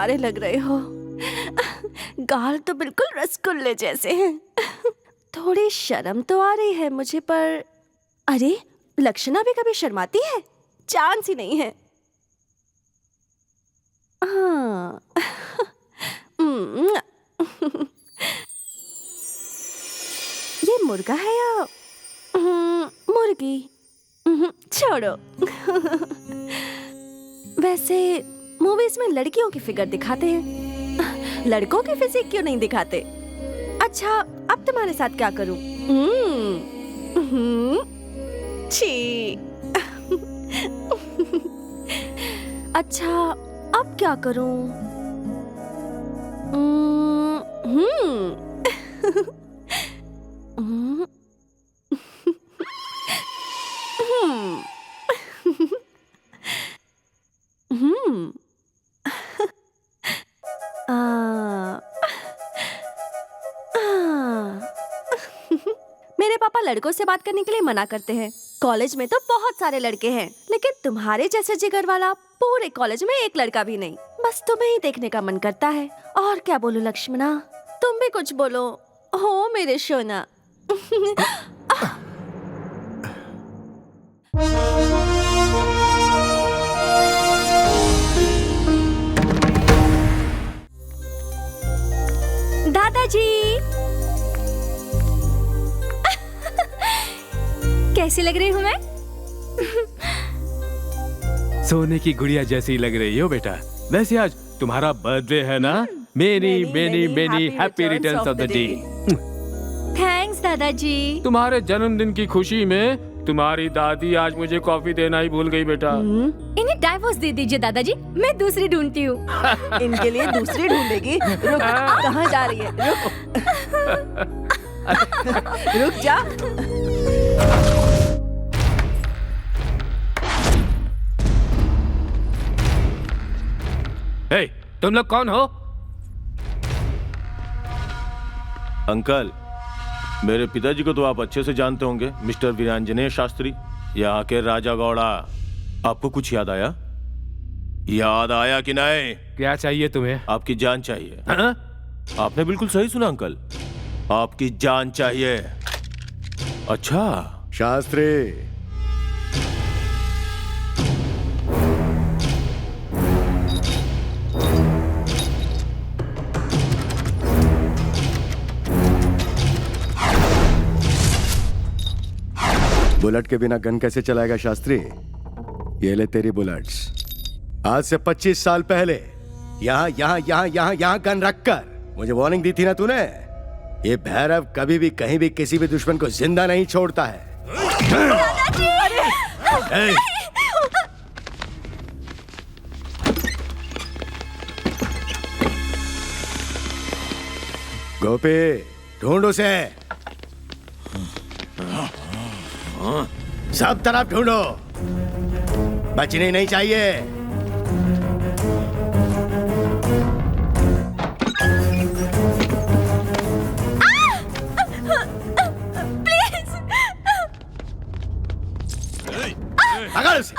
प्यारे लग रहे हो। गाल तो बिल्कुल रसगुल्ले जैसे हैं। थोड़ी शर्म तो आ रही है मुझे, पर अरे लक्षणा भी कभी शर्माती है? चांस ही नहीं है। हाँ। ये मुर्गा है या मुर्गी? छोड़ो। वैसे मूवीज में लड़कियों की फिगर दिखाते हैं, लड़कों की फिजिक क्यों नहीं दिखाते? अच्छा, अब तुम्हारे साथ क्या करूं? छी। अच्छा, अब क्या करूं? मेरे पापा लड़कों से बात करने के लिए मना करते हैं। कॉलेज में तो बहुत सारे लड़के हैं, लेकिन तुम्हारे जैसे जिगर वाला पूरे कॉलेज में एक लड़का भी नहीं। बस तुम्हें ही देखने का मन करता है। और क्या बोलूं लक्ष्मणा, तुम भी कुछ बोलो। हो मेरे सोना। दादाजी। कैसी लग रही हूँ मैं? सोने की गुड़िया जैसी लग रही हो बेटा। वैसे आज तुम्हारा बर्थडे है ना? Many many many happy returns of the day. Thanks दादाजी। तुम्हारे जन्मदिन की खुशी में तुम्हारी दादी आज मुझे कॉफी देना ही भूल गई बेटा। इन्हें डाइवोर्स दे दीजिए दादाजी, मैं दूसरी ढूंढती हूँ। इनके लिए दूसरी ढूंढेगी? रुक, कहाँ जा रही है? रुक। रुक जा। हे, तुम लोग कौन हो? अंकल, मेरे पिताजी को तो आप अच्छे से जानते होंगे, मिस्टर वीरांजनेय शास्त्री, यहाँ के राजा गौड़ा। आपको कुछ याद आया? याद आया कि नहीं? क्या चाहिए तुम्हें? आपकी जान चाहिए। हाँ? आपने बिल्कुल सही सुना अंकल, आपकी जान चाहिए। अच्छा शास्त्री, बुलेट के बिना गन कैसे चलाएगा शास्त्री? ये ले तेरी बुलेट्स। आज से 25 साल पहले यहाँ गन रखकर मुझे वार्निंग दी थी ना तूने? ये भैरव कभी भी कहीं भी किसी भी दुश्मन को जिंदा नहीं छोड़ता है। गोपी, ढूंढ उसे। सब तरफ ढूंढो, बचने नहीं चाहिए। पकड़ उसे।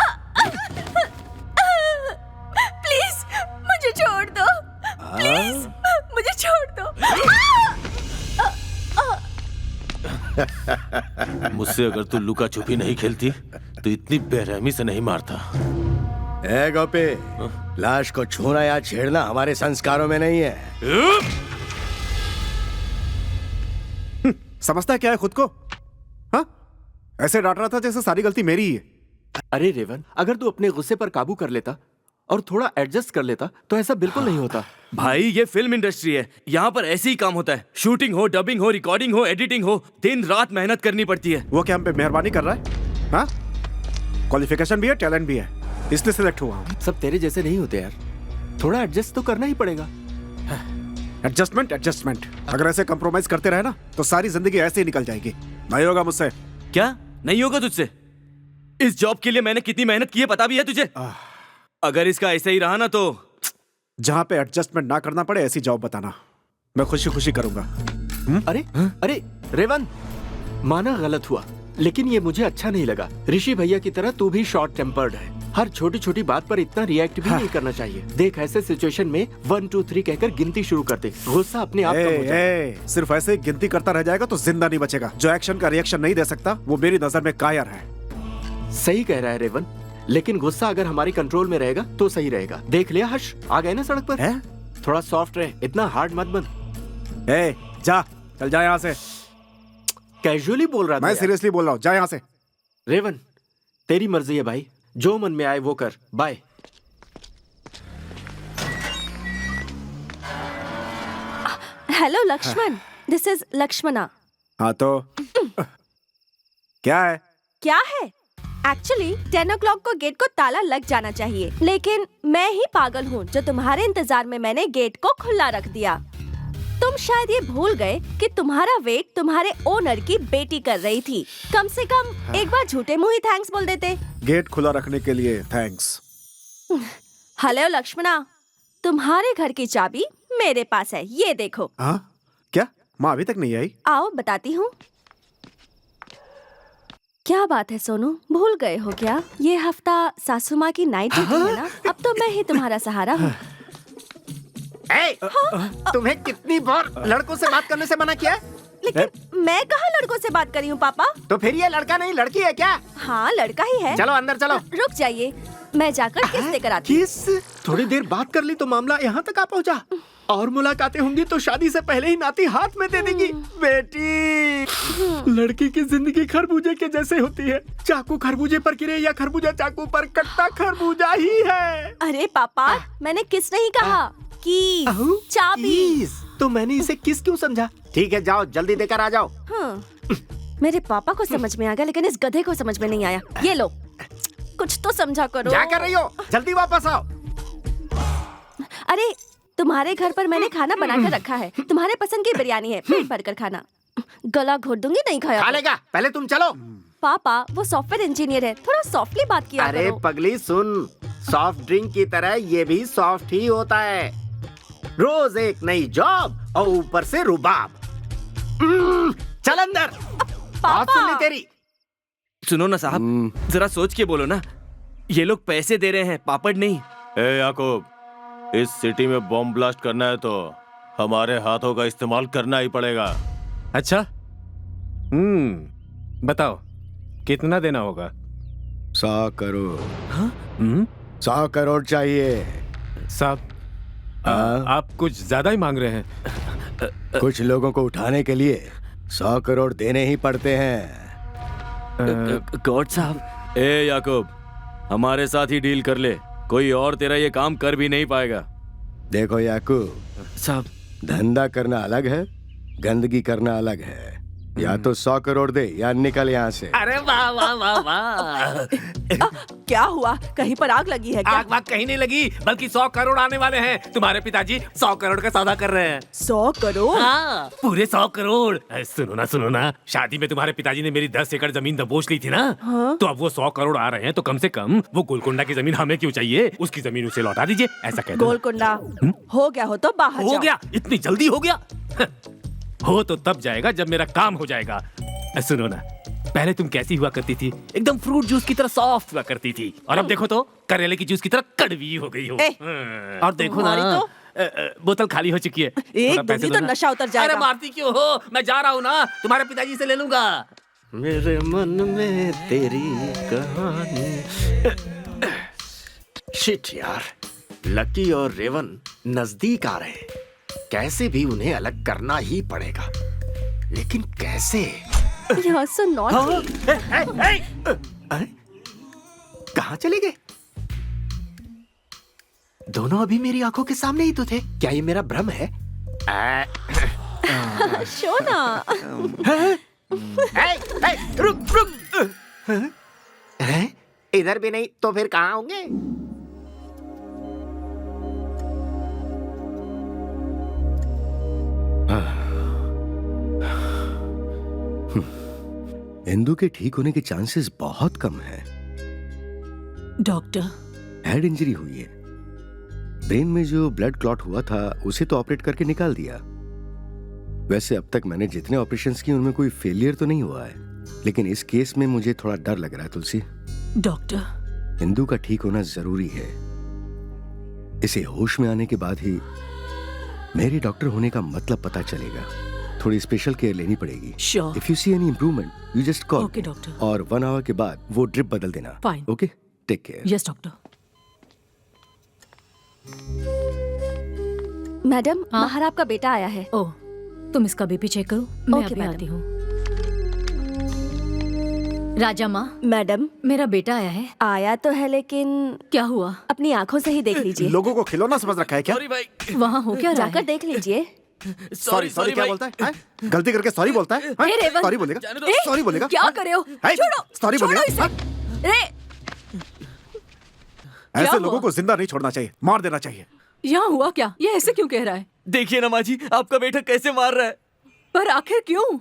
प्लीज मुझे छोड़ दो, प्लीज मुझे छोड़ दो। मुझसे अगर तू लुका छुपी नहीं खेलती तो इतनी बेरहमी से नहीं मारता। ए गोपी, लाश को छूना या छेड़ना हमारे संस्कारों में नहीं है। समझता क्या है खुद को? हाँ? ऐसे डांट रहा था जैसे सारी गलती मेरी ही है। अरे रेवन, अगर तू अपने गुस्से पर काबू कर लेता और थोड़ा एडजस्ट कर लेता तो ऐसा बिल्कुल नहीं होता। भाई ये फिल्म इंडस्ट्री है, यहाँ पर ऐसे ही काम होता है। शूटिंग हो, डबिंग हो, रिकॉर्डिंग हो, एडिटिंग हो, दिन रात मेहनत करनी पड़ती है। वो क्या हम पे मेहरबानी कर रहा है? हाँ? क्वालिफिकेशन भी है, टैलेंट भी है, इसलिए सिलेक्ट हुआ हूँ। सब तेरे जैसे नहीं होते यार, थोड़ा एडजस्ट तो करना ही पड़ेगा। एडजस्टमेंट। अगर ऐसे कंप्रोमाइज करते रहे ना तो सारी जिंदगी ऐसे ही निकल जाएगी। नहीं होगा मुझसे। क्या नहीं होगा तुझसे? इस जॉब के लिए मैंने कितनी मेहनत की है पता भी है तुझे? अगर इसका ऐसे ही रहा ना तो जहाँ पे एडजस्टमेंट ना करना पड़े ऐसी जॉब बताना, मैं खुशी खुशी करूंगा। अरे अरे रेवन, माना गलत हुआ, लेकिन ये मुझे अच्छा नहीं लगा। ऋषि भैया की तरह तू भी शॉर्ट टेम्पर्ड है। हर छोटी छोटी बात पर इतना रिएक्ट भी नहीं करना चाहिए। देख ऐसे सिचुएशन में 1 2 3 कहकर गिनती शुरू कर दे, गुस्सा अपने आप कम हो जाए। सिर्फ ऐसे गिनती करता रह जाएगा तो जिंदा नहीं बचेगा। जो एक्शन का रिएक्शन नहीं दे सकता वो मेरी नजर में कायर है। सही कह रहा है रेवन, लेकिन गुस्सा अगर हमारी कंट्रोल में रहेगा तो सही रहेगा। देख लिया हर्ष, आ गए ना सड़क पर। है? थोड़ा सॉफ्ट रहे, इतना हार्ड मत बन। जा चल जा यहाँ से। कैजुअली बोल रहा था मैं यार। सीरियसली बोल रहा हूँ, जा यहाँ से। रेवन तेरी मर्जी है भाई, जो मन में आए वो कर। Bye. Hello Lakshman, this is Lakshmana. हाँ तो क्या है? क्या है? एक्चुअली 10 o'clock को गेट को ताला लग जाना चाहिए, लेकिन मैं ही पागल हूँ जो तुम्हारे इंतजार में मैंने गेट को खुला रख दिया। तुम शायद ये भूल गए कि तुम्हारा वेट तुम्हारे ओनर की बेटी कर रही थी। कम से कम एक बार झूठे मुंह ही थैंक्स बोल देते। गेट खुला रखने के लिए थैंक्स। हेलो लक्ष्मणा, तुम्हारे घर की चाबी मेरे पास है, ये देखो। हाँ क्या? माँ अभी तक नहीं आई? आओ बताती हूँ। क्या बात है सोनू, भूल गए हो क्या? ये हफ्ता सासू माँ की नाइट ड्यूटी है ना, अब तो मैं ही तुम्हारा सहारा हूँ। तुम्हें कितनी बार लड़कों से बात करने से मना किया है? लेकिन मैं कहाँ लड़कों से बात करी हूँ पापा? तो फिर ये लड़का नहीं लड़की है क्या? हाँ लड़का ही है। चलो अंदर चलो। रुक जाइए, मैं जाकर किस लेकर आती हूँ। किस? थोड़ी देर बात कर ली तो मामला यहाँ तक आ पहुँचा। और मुलाकातें होंगी तो शादी से पहले ही नाती हाथ में दे देंगी। बेटी, लड़की की जिंदगी खरबूजे के जैसे होती है। चाकू खरबूजे पर गिरे या खरबूजा चाकू पर, कट्टा खरबूजा ही है। अरे पापा, मैंने किस नहीं कहा, की चाबी। तो मैंने इसे किस क्यों समझा? ठीक है जाओ जल्दी देकर आ जाओ। हाँ, मेरे पापा को समझ में आ गया, लेकिन इस गधे को समझ में नहीं आया। ये लो, कुछ तो समझा करो। क्या कर रही हो? जल्दी वापस आओ। अरे तुम्हारे घर पर मैंने खाना बनाकर रखा है, तुम्हारे पसंद की बिरयानी है, पेट भरकर खाना। गला घोट दूंगी नहीं खाया खा तो। लेगा, पहले तुम चलो। पापा वो सॉफ्टवेयर इंजीनियर है, थोड़ा सॉफ्टली बात किया अरे करो। पगली सुन, सॉफ्ट ड्रिंक की तरह ये भी सॉफ्ट ही होता है। रोज एक नई जॉब और ऊपर से रुबाब। चल अंदर। बात सुन ली तेरी। सुनो ना साहब, जरा सोच के बोलो ना, ये लोग पैसे दे रहे हैं, पापड़ नहीं। ए याकूब, इस सिटी में बॉम्ब ब्लास्ट करना है तो हमारे हाथों का इस्तेमाल करना ही पड़ेगा। अच्छा, बताओ कितना देना होगा? 100 करोड़। हम्म 100 करोड़ चाहिए। साहब, आप कुछ ज्यादा ही मांग रहे हैं। कुछ लोगों को उठाने के लिए 100 करोड़ देने ही पड़ते हैं। गॉड साहब। ए याकूब, हमारे साथ ही डील कर ले, कोई और तेरा ये काम कर भी नहीं पाएगा। देखो याकूब साहब, धंधा करना अलग है, गंदगी करना अलग है। या तो 100 करोड़ दे या निकल यहाँ से। अरे वाह वाह वाह वाह। क्या हुआ, कहीं पर आग लगी है क्या? आग वाग कहीं नहीं लगी, बल्कि 100 करोड़ आने वाले हैं। तुम्हारे पिताजी 100 करोड़ का सौदा कर रहे हैं। 100 करोड़? हाँ, पूरे 100 करोड़। सुनो ना, शादी में तुम्हारे पिताजी ने मेरी 10 एकड़ जमीन दबोच ली थी ना। हाँ? तो अब वो 100 करोड़ आ रहे हैं, तो कम से कम वो गोलकोंडा की जमीन हमें क्यों चाहिए? उसकी जमीन उसे लौटा दीजिए, ऐसा कहते हैं। गोलकुंडा हो गया हो तो बाहर हो जाओ। गया? इतनी जल्दी हो गया? हो तो तब जाएगा जब मेरा काम हो जाएगा। सुनो ना, पहले तुम कैसी हुआ करती थी? एकदम फ्रूट जूस की तरह सॉफ्ट हुआ करती थी, और अब देखो तो करेले की जूस की तरह कड़वी हो गई हो। और देखो ना, तुम्हारी बोतल खाली हो चुकी है। एक थोड़ा पैसे दूंगी दो तो ना। नशा उतर जाएगा। अरे मारती क्यों हो? मैं जा रहा हूँ ना, तुम्हारे पिताजी से ले लूंगा। मेरे मन में तेरी कहानी। शिट यार, लकी और रेवन नजदीक आ रहे हैं। कैसे भी उन्हें अलग करना ही पड़ेगा, लेकिन कैसे? You're so naughty. कहाँ चले गए? दोनों अभी मेरी आंखों के सामने ही तो थे। क्या ये मेरा भ्रम है? शोना। रुक। इधर भी नहीं तो फिर कहाँ होंगे? इंदु के ठीक होने के चांसेस बहुत कम हैं। डॉक्टर, हेड इंजरी हुई है। ब्रेन में जो ब्लड क्लॉट हुआ था उसे तो ऑपरेट करके निकाल दिया। वैसे अब तक मैंने जितने ऑपरेशंस किए उनमें कोई फेलियर तो नहीं हुआ है, लेकिन इस केस में मुझे थोड़ा डर लग रहा है तुलसी। डॉक्टर, बिंदु का ठीक होना जरूरी है। इसे होश में आने के बाद ही मेरे डॉक्टर होने का मतलब पता चलेगा। थोड़ी स्पेशल केयर लेनी पड़ेगी। Sure. If you see any improvement you just call. Okay, doctor. और 1 आवर के बाद वो ड्रिप बदल देना। Fine. Okay, take care. Yes doctor. Madam, हाँ? बाहर आपका बेटा आया है। ओह, तुम इसका बीपी चेक करो, मैं Okay, अभी madam. आती हूँ। राजा माँ, मैडम, मेरा बेटा आया है। आया तो है लेकिन क्या हुआ? अपनी आंखों से ही देख लीजिए। लोगों को खिलौना समझ रखा है क्या? सॉरी भाई, वहाँ हो क्या रहा जाकर है? देख लीजिए। सॉरी सॉरी क्या बोलता है? हैं? गलती करके सॉरी बोलता है? हे रेवंत, सॉरी बोलेगा? जाने दो। सॉरी बोलेगा? क्या कर रहे हो? हैं? छोड़ो, सॉरी छोड़ो बोलेगा? इसे। हैं? रे, ऐसे हुआ? लोगों को जिंदा नहीं छोड़ना चाहिए, मार देना चाहिए। यहाँ हुआ क्या? ये ऐसे क्यों कह रहा है? देखिए ना माँ जी, आपका बेटा कैसे मार रहा है। पर आखिर क्यों?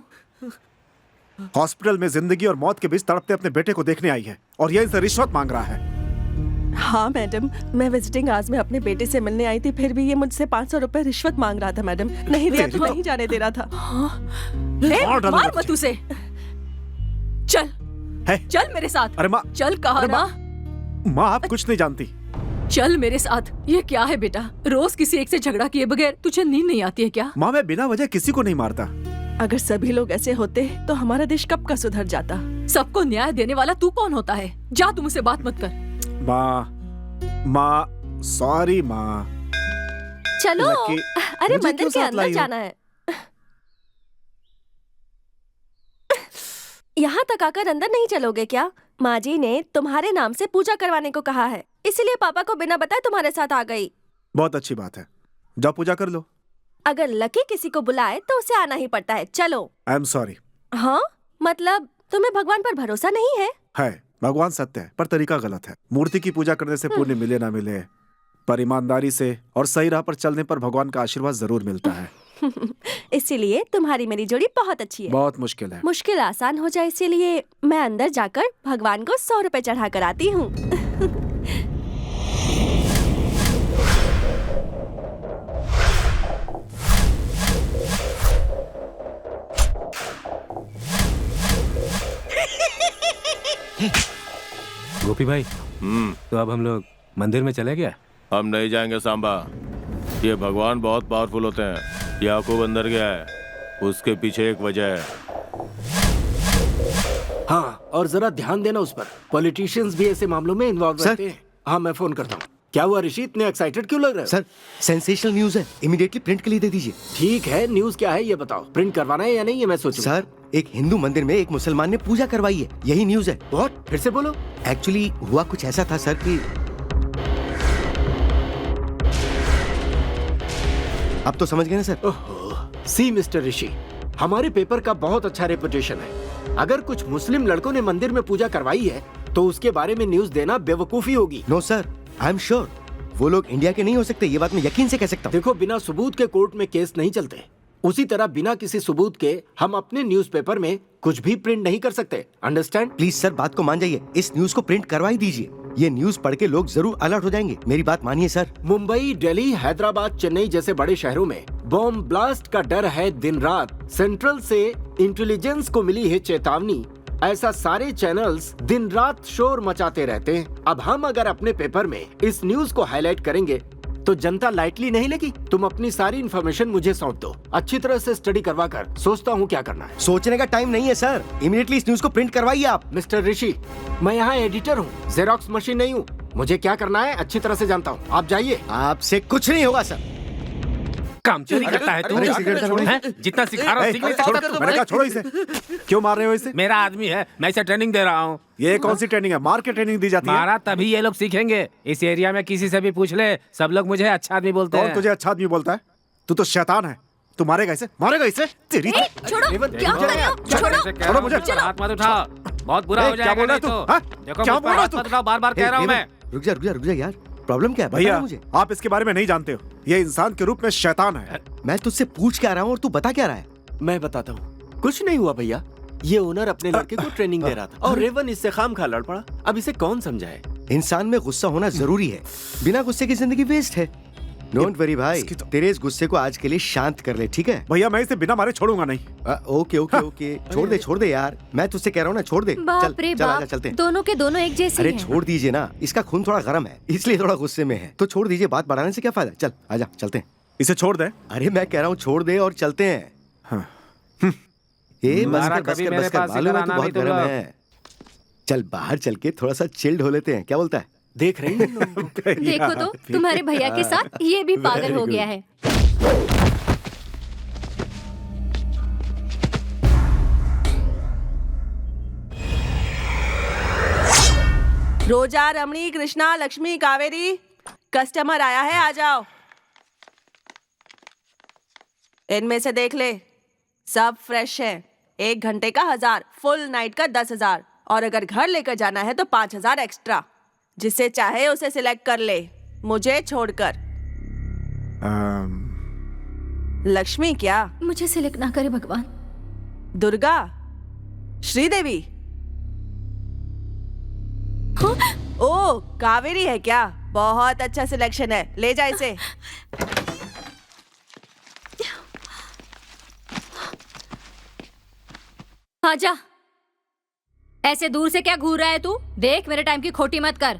हॉस्पिटल में जिंदगी और मौत के बीच तड़पते अपने बेटे को देखने आई है और ये इनसे रिश्वत मांग रहा है। हाँ मैडम, मैं विजिटिंग आवर्स में अपने बेटे से मिलने आई थी, फिर भी ये मुझसे 500 रुपए रिश्वत मांग रहा था मैडम। नहीं दिया तो नहीं जाने दे रहा था। ले, मार डालो मार बच्चे। मत उसे। चल, है? चल मेरे साथ। अरे माँ, चल, कहा अरे ना। माँ आप कुछ नहीं जानती। चल मेरे साथ। ये क्या है बेटा? रोज किसी एक से झगड़ा किए बगैर तुझे नींद नहीं आती है क्या? माँ मैं बिना वजह किसी को नहीं मारता। अगर सभी लोग ऐसे होते तो हमारा देश कब का सुधर जाता। सबको न्याय देने वाला तू कौन होता है? जा, तुम उसे बात मत कर। माँ सॉरी माँ। चलो, लकी, अरे मुझे मंदिर क्यों के साथ अंदर लाई हो? जाना है। यहाँ तक आकर अंदर नहीं चलोगे क्या? माँ जी ने तुम्हारे नाम से पूजा करवाने को कहा है, इसीलिए पापा को बिना बताए तुम्हारे साथ आ गई। बहुत अच्छी बात है, जाओ पूजा कर लो। अगर लकी किसी को बुलाए तो उसे आना ही पड़ता है। चलो। I am sorry. हाँ, मतलब तुम्हें भगवान पर भरोसा नहीं है? है, भगवान सत्य है पर तरीका गलत है। मूर्ति की पूजा करने से पुण्य मिले ना मिले, पर ईमानदारी से और सही राह पर चलने पर भगवान का आशीर्वाद जरूर मिलता है। इसीलिए तुम्हारी मेरी जोड़ी बहुत अच्छी है। बहुत मुश्किल है। मुश्किल आसान हो जाए इसीलिए मैं अंदर जाकर भगवान को 100 रुपए चढ़ा कर आती हूँ। गोपी भाई, तो अब हम लोग मंदिर में चले गए। हम नहीं जाएंगे सांबा, ये भगवान बहुत पावरफुल होते हैं। याकूब अंदर गया है, उसके पीछे एक वजह है। हाँ, और जरा ध्यान देना उस पर। पॉलिटिशियंस भी ऐसे मामलों में इन्वॉल्व सर? रहते हैं। हाँ, मैं फोन करता हूँ। क्या हुआ ऋषि, इतने एक्साइटेड क्यों लग रहे हो? सर, सेंसेशनल न्यूज है, इमीडिएटली प्रिंट के लिए दे दीजिए। ठीक है, न्यूज क्या है ये बताओ। प्रिंट करवाना है या नहीं ये मैं सोचूं। सर, एक हिंदू मंदिर में एक मुसलमान ने पूजा करवाई है, यही न्यूज है। व्हाट? फिर से बोलो। एक्चुअली हुआ कुछ ऐसा था सर कि अब तो समझ गए ना सर। ओहो, सी मिस्टर ऋषि, हमारे पेपर का बहुत अच्छा रेपुटेशन है। अगर कुछ मुस्लिम लड़कों ने मंदिर में पूजा करवाई है तो उसके बारे में न्यूज देना बेवकूफी होगी। No sir, I am sure वो लोग इंडिया के नहीं हो सकते, ये बात मैं यकीन से कह सकता हूँ। देखो, बिना सबूत के कोर्ट में केस नहीं चलते। उसी तरह बिना किसी सबूत के हम अपने न्यूज़पेपर में कुछ भी प्रिंट नहीं कर सकते। अंडरस्टैंड? प्लीज सर, बात को मान जाइए, इस न्यूज को प्रिंट करवा ही दीजिए। ये न्यूज पढ़ के लोग जरूर अलर्ट हो जाएंगे, मेरी बात मानिए सर। मुंबई, दिल्ली, हैदराबाद, चेन्नई जैसे बड़े शहरों में बॉम्ब ब्लास्ट का डर है दिन रात। सेंट्रल से इंटेलिजेंस को मिली है चेतावनी। ऐसा सारे चैनल्स दिन रात शोर मचाते रहते हैं। अब हम अगर अपने पेपर में इस न्यूज को हाईलाइट करेंगे तो जनता लाइटली नहीं लेगी। तुम अपनी सारी इन्फॉर्मेशन मुझे सौंप दो, अच्छी तरह से स्टडी करवा कर सोचता हूँ क्या करना है। सोचने का टाइम नहीं है सर, इमीडिएटली इस न्यूज को प्रिंट करवाइए आप। मिस्टर ऋषि, मैं यहाँ एडिटर हूँ, जेरोक्स मशीन नहीं हूँ। मुझे क्या करना है अच्छी तरह से जानता हूँ। आप जाइए। आपसे कुछ नहीं होगा सर। काम चोरी करता है तू? अरे, सिगरेट छोड़ो। हैं? जितना सिखा रहा हूँ सीख ले, छोड़ छोड़ो, मैंने कहा छोड़ो इसे। क्यों मार रहे हो इसे? मेरा आदमी है, मैं इसे ट्रेनिंग दे रहा हूँ। ये कौन सी ट्रेनिंग है? मार के ट्रेनिंग दी जाती है? मारा तभी ये लोग सीखेंगे। इस एरिया में किसी से भी पूछ ले, सब लोग मुझे अच्छा आदमी बोलते कौन हैं। तुझे अच्छा आदमी बोलता है? तू तो शैतान है। तू मारेगा इसे, मारेगा इसे। तेरी ए, छोड़ो, क्या कर रहे हो? छोड़ो। छोड़ो मुझे। हाथ मत उठाओ, बहुत बुरा हो क्या जाएगा बोल रहा नहीं है तो। तू? हाँ? देखो क्या मुझ पर बोल रहा है हाथ तू? मत उठाओ, बार बार कह रहा हूँ मैं। रुक जा यार, प्रॉब्लम क्या है? भैया, बता मुझे। आप इसके बारे में नहीं जानते हो। ये इंसान के रूप में शैतान है। मैं तुझसे पूछ के आ रहा हूँ और तू बता क्या रहा है? मैं बताता हूँ। कुछ नहीं हुआ भैया, ये ओनर अपने लड़के को ट्रेनिंग दे रहा था और रेवन इससे खामखा लड़ पड़ा। अब इसे कौन समझाए? इंसान में गुस्सा होना जरूरी है, बिना गुस्से की जिंदगी वेस्ट है। डोंट वरी भाई, इसकी तो- तेरे इस गुस्से को आज के लिए शांत कर ले, ठीक है? भैया मैं इसे बिना मारे छोड़ूंगा नहीं। ओके ओके ओके, छोड़ दे यार, मैं तुझसे कह रहा हूँ ना, छोड़ दे। बाप रे चल आजा, बाप, चलते हैं। दोनों के दोनों एक जैसे अरे हैं। छोड़ दीजिए ना, इसका खून थोड़ा गर्म है इसलिए थोड़ा गुस्से में है, तो छोड़ दीजिए, बात बढ़ाने से क्या फायदा। चल आजा, चलते हैं। इसे छोड़ दे। अरे मैं कह रहा हूँ छोड़ दे और चलते हैं। हाँ। ए बस दोबारा कर, कभी मेरे पास मालूम है इधर तू आना बहुत नहीं तुम गर्म लोग। है। चल बाहर चल के थोड़ा सा चिल्ड हो लेते हैं, क्या बोलता है? देख रही है देखो तो तुम्हारे भैया के साथ ये भी पागल Very हो good. गया है। रोजा, रमणी, कृष्णा, लक्ष्मी, कावेरी, कस्टमर आया है, आ जाओ। इनमें से देख ले, सब फ्रेश है। 1 घंटे का 1000, फुल नाइट का 10,000, और अगर घर लेकर जाना है तो 5,000 एक्स्ट्रा। जिसे चाहे उसे सिलेक्ट कर ले, मुझे छोड़कर। लक्ष्मी क्या? मुझे सिलेक्ट ना करे भगवान। दुर्गा, श्रीदेवी, ओ कावेरी है क्या? बहुत अच्छा सिलेक्शन है, ले जा इसे। आजा। ऐसे दूर से क्या घूर रहा है तू? देख मेरे टाइम की खोटी मत कर।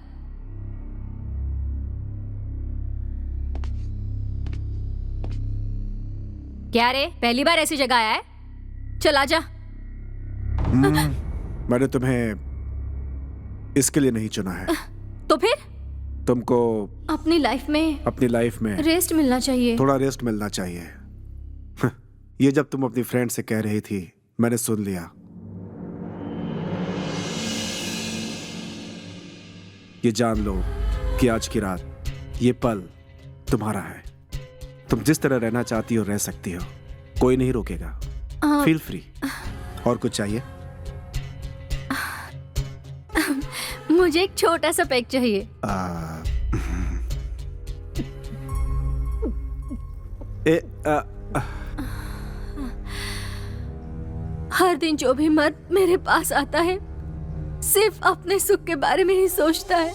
क्या रे, पहली बार ऐसी जगह आया है? चल आजा। मैंने तुम्हें इसके लिए नहीं चुना है। तो फिर तुमको अपनी लाइफ में रेस्ट मिलना चाहिए। थोड़ा रेस्ट मिलना चाहिए। ये जब तुम अपनी फ्रेंड से कह रही थी मैंने सुन लिया। ये जान लो कि आज की रात ये पल तुम्हारा है। तुम जिस तरह रहना चाहती हो रह सकती हो, कोई नहीं रोकेगा। Feel free. और कुछ चाहिए? मुझे एक छोटा सा पैक चाहिए। हर दिन जो भी मर्द मेरे पास आता है सिर्फ अपने सुख के बारे में ही सोचता है।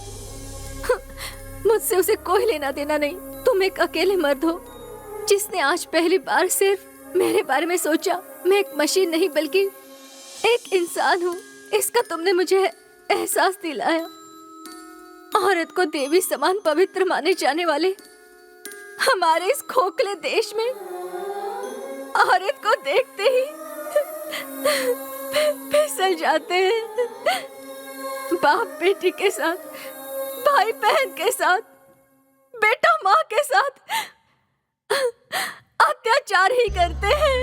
मुझसे उसे कोई लेना देना नहीं। तुम एक अकेले मर्द हो जिसने आज पहली बार सिर्फ मेरे बारे में सोचा। मैं एक मशीन नहीं बल्कि एक इंसान हूँ, इसका तुमने मुझे एहसास दिलाया। औरत को देवी समान पवित्र माने जाने वाले हमारे इस खोखले देश में औरत को देखते ही फिसल जाते हैं। बाप बेटी के साथ, भाई बहन के साथ, बेटा माँ के साथ अत्याचार ही करते हैं।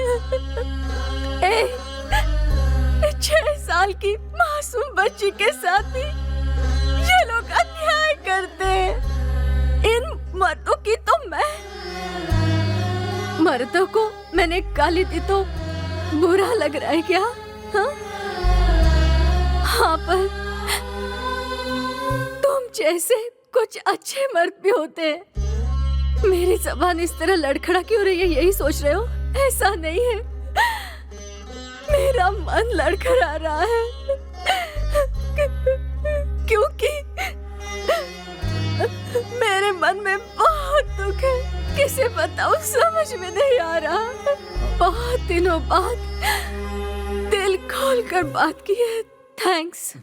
6 साल की मासूम बच्ची के साथ भी ये लोग अन्याय करते हैं। इन मर्दों की तो मर्दों को मैंने गाली दी तो बुरा लग रहा है क्या? हाँ पर तुम जैसे कुछ अच्छे मर्द भी होते हैं। मेरी जबान इस तरह लड़खड़ा क्यों रही है, यही सोच रहे हो? ऐसा नहीं है, मेरा मन लड़खड़ा रहा है क्योंकि मेरे मन में बहुत दुख है। किसे बताऊं, समझ में नहीं आ रहा। बहुत दिनों बाद दिल खोलकर बात की है। थैंक्स।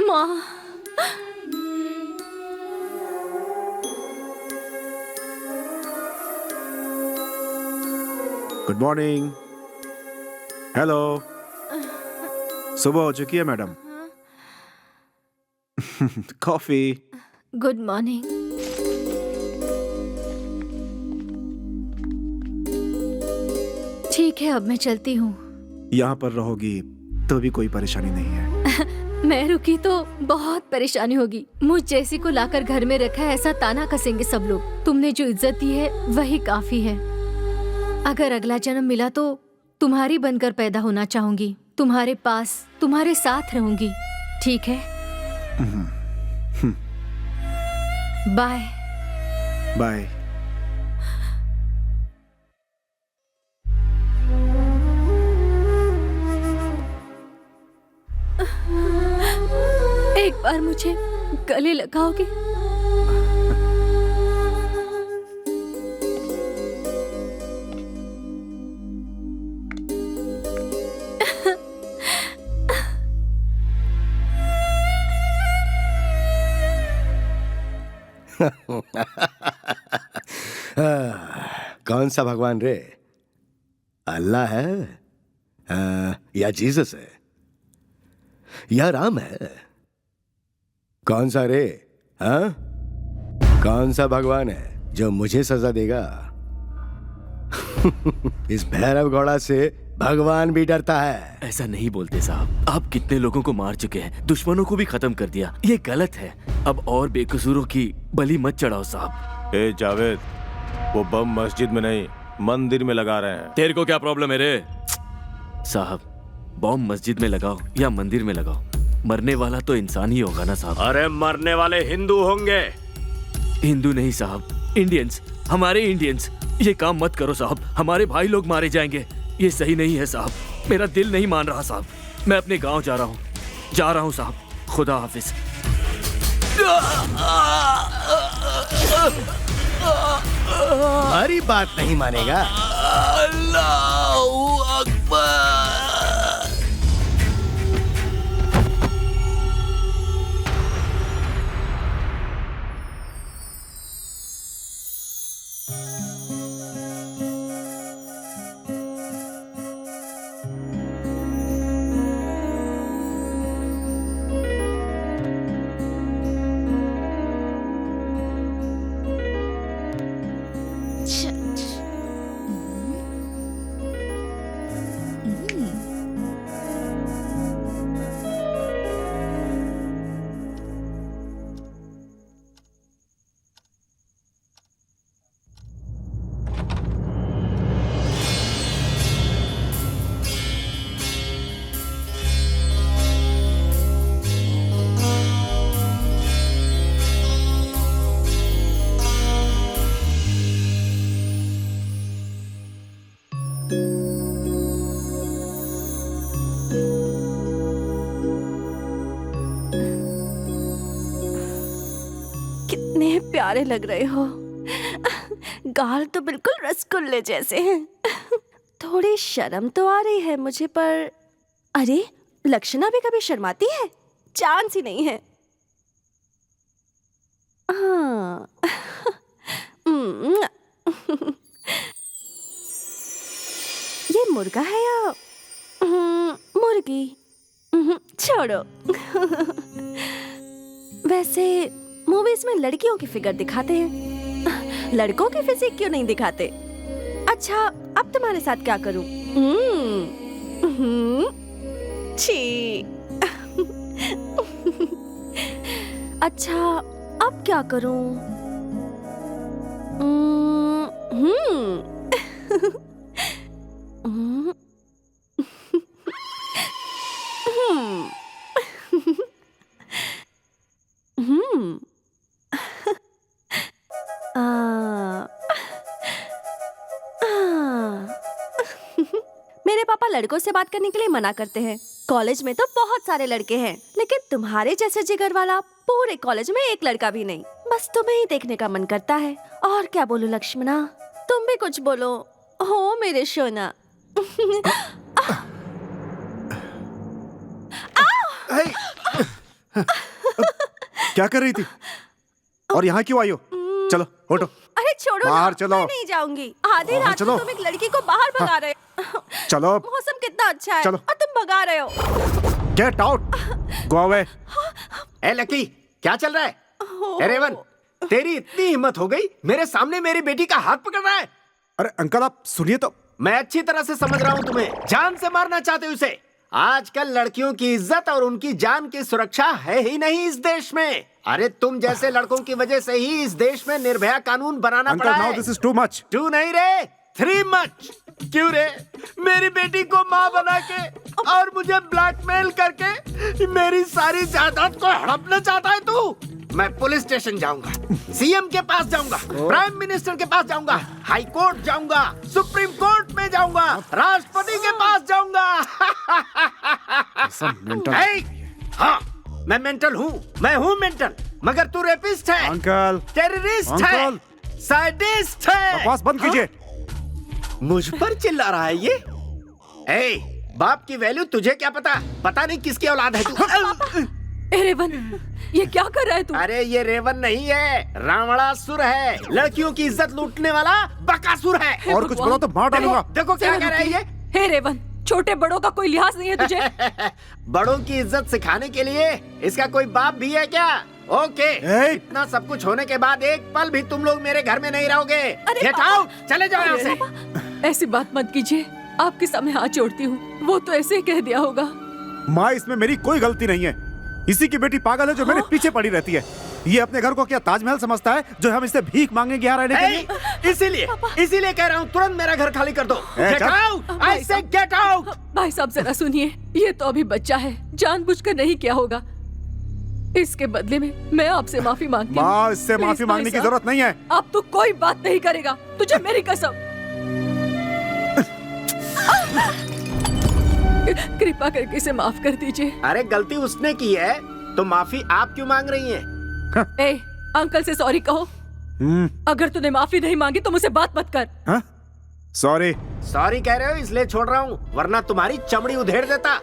माँ, गुड मॉर्निंग। हेलो। सुबह हो चुकी है मैडम। कॉफी। Good morning. ठीक है, अब मैं चलती हूँ। यहाँ पर रहोगी तो भी कोई परेशानी नहीं है। मैं रुकी तो बहुत परेशानी होगी। मुझ जैसी को लाकर घर में रखा है, ऐसा ताना कसेंगे सब लोग। तुमने जो इज्जत दी है वही काफी है। अगर अगला जन्म मिला तो तुम्हारी बनकर पैदा होना चाहूंगी, तुम्हारे पास, तुम्हारे साथ रहूंगी, ठीक है? बाय। बाय। एक बार मुझे गले लगाओगे? कौन सा भगवान रे? अल्लाह है या जीसस है या राम है? कौन सा रे? हाँ, कौन सा भगवान है जो मुझे सजा देगा? इस भैरव घोड़ा से भगवान भी डरता है। ऐसा नहीं बोलते साहब, आप कितने लोगों को मार चुके हैं, दुश्मनों को भी खत्म कर दिया, ये गलत है। अब और बेकसूरों की बलि मत चढ़ाओ साहब। ए जावेद, वो बम मस्जिद में नहीं मंदिर में लगा रहे हैं। तेरे को क्या प्रॉब्लम है रे? साहब, बम मस्जिद में लगाओ या मंदिर में लगाओ, मरने वाला तो इंसान ही होगा ना साहब। अरे मरने वाले हिंदू होंगे। हिंदू नहीं साहब, इंडियंस, हमारे इंडियंस। ये काम मत करो साहब, हमारे भाई लोग मारे जाएंगे, ये सही नहीं है साहब। मेरा दिल नहीं मान रहा साहब, मैं अपने गांव जा रहा हूँ साहब। खुदा हाफिज। हमारी बात नहीं मानेगा। अल्लाहू अकबर। कितने प्यारे लग रहे हो। गाल तो बिल्कुल रसगुल्ले जैसे हैं। थोड़ी शर्म तो आ रही है मुझे, पर अरे लक्षणा भी कभी शर्माती है? चांस ही नहीं है। हाँ। ये मुर्गा है या मुर्गी? छोड़ो। वैसे मूवीज में लड़कियों की फिगर दिखाते हैं, लड़कों की फिजिक क्यों नहीं दिखाते? अच्छा, अब तुम्हारे साथ क्या करूं? छी। अच्छा, अब क्या करूं? मेरे पापा लड़कों से बात करने के लिए मना करते हैं। कॉलेज में तो बहुत सारे लड़के हैं, लेकिन तुम्हारे जैसे जिगर वाला पूरे कॉलेज में एक लड़का भी नहीं। बस तुम्हें ही देखने का मन करता है। और क्या बोलूं लक्ष्मणा, तुम भी कुछ बोलो। हो मेरे सोना। क्या कर रही थी और यहाँ क्यों आई हो? चलो हटो। अरे छोड़ो बाहर ना, चलो। मैं नहीं जाऊंगी। आधी बाहर रात चलो। में तुम एक लड़की को बाहर भगा रहे हो। चलो। मौसम कितना अच्छा है चलो। और तुम भगा रहे हो। Get out, go away. ए लकी, क्या चल रहा है? ए रेवन, तेरी इतनी हिम्मत हो गई, मेरे सामने मेरी बेटी का हाथ पकड़ रहा है। अरे अंकल, आप सुनिए तो। मैं अच्छी तरह से समझ रहा हूँ तुम्हें, जान से मारना चाहते हो उसे। आजकल लड़कियों की इज्जत और उनकी जान की सुरक्षा है ही नहीं इस देश में। अरे तुम जैसे लड़कों की वजह से ही इस देश में निर्भया कानून बनाना अंकल, पड़ा नाउ है। This is too much. Two नहीं रे, 3 मच। क्यों रे? मेरी बेटी को माँ बना के और मुझे ब्लैकमेल करके मेरी सारी जायदाद को हड़पना चाहता है तू? मैं पुलिस स्टेशन जाऊंगा, सीएम के पास जाऊंगा, प्राइम मिनिस्टर के पास जाऊंगा, हाई कोर्ट जाऊंगा, सुप्रीम कोर्ट में जाऊंगा, राष्ट्रपति के पास जाऊंगा। हाँ, मैं मेंटल हूँ, मैं हूँ मेंटल, मगर तू रेपिस्ट है, अंकल, टेररिस्ट है, साइडिस्ट है। बकवास बंद कीजिए। मुझ पर चिल्ला रहा है ये? बाप की वैल्यू तुझे क्या पता? पता नहीं किसकी औलाद है तू। रेवन, ये क्या कर रहा है तू? अरे ये रेवन नहीं है, रावणासुर है, लड़कियों की इज्जत लूटने वाला बकासुर है। और कुछ बोलो तो मार डालूंगा। देखो क्या कह रहा है ये। हे रेवन, छोटे बड़ों का कोई लिहाज नहीं है तुझे? बड़ों की इज्जत सिखाने के लिए इसका कोई बाप भी है क्या? ओके, इतना सब कुछ होने के बाद एक पल भी तुम लोग मेरे घर में नहीं रहोगे। गेट आउट, चले जाओ यहाँ से। ऐसी बात मत कीजिए, आपके सामने हाथ जोड़ती हूँ, वो तो ऐसे ही कह दिया होगा। माँ, इसमें मेरी कोई गलती नहीं है। इसी की बेटी पागल है जो मेरे पीछे पड़ी रहती है। ये अपने घर को क्या ताजमहल समझता है जो हम इससे भीख मांगेंगे यहाँ रहने के लिए? इसीलिए कह रहा हूँ तुरंत मेरा घर खाली कर दो। गेट आउट, आई से गेट आउट। भाई साहब जरा सुनिए, ये तो अभी बच्चा है, जानबूझकर नहीं किया होगा। इसके बदले में मैं आपसे माफी मांगती हूँ। माँ, इससे माफी मांगने की जरूरत नहीं है। अब तो कोई बात नहीं करेगा, तुझे मेरी कसम। कृपा करके इसे माफ कर दीजिए। अरे गलती उसने की है तो माफी आप क्यों मांग रही हैं? ए, अंकल से सॉरी कहो। अगर तूने माफी नहीं मांगी तो मुझसे बात मत कर। सॉरी। सॉरी कह रहे हो इसलिए छोड़ रहा हूँ, वरना तुम्हारी चमड़ी उधेड़ देता।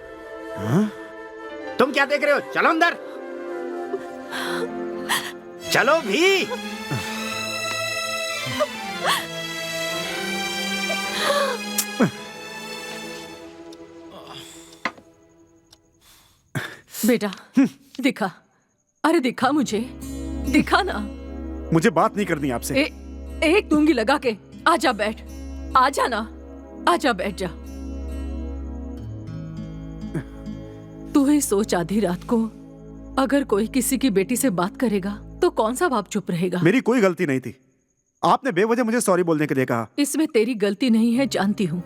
तुम क्या देख रहे हो? चलो अंदर, चलो भी। बेटा दिखा, अरे दिखा मुझे, दिखा ना। मुझे बात नहीं करनी आपसे। एक दूंगी लगा के। आजा बैठ, आजा ना, आजा बैठ जा। तू ही सोच, आधी रात को अगर कोई किसी की बेटी से बात करेगा तो कौन सा बाप चुप रहेगा? मेरी कोई गलती नहीं थी, आपने बेवजह मुझे सॉरी बोलने के लिए कहा। इसमें तेरी गलती नहीं है, जानती हूँ,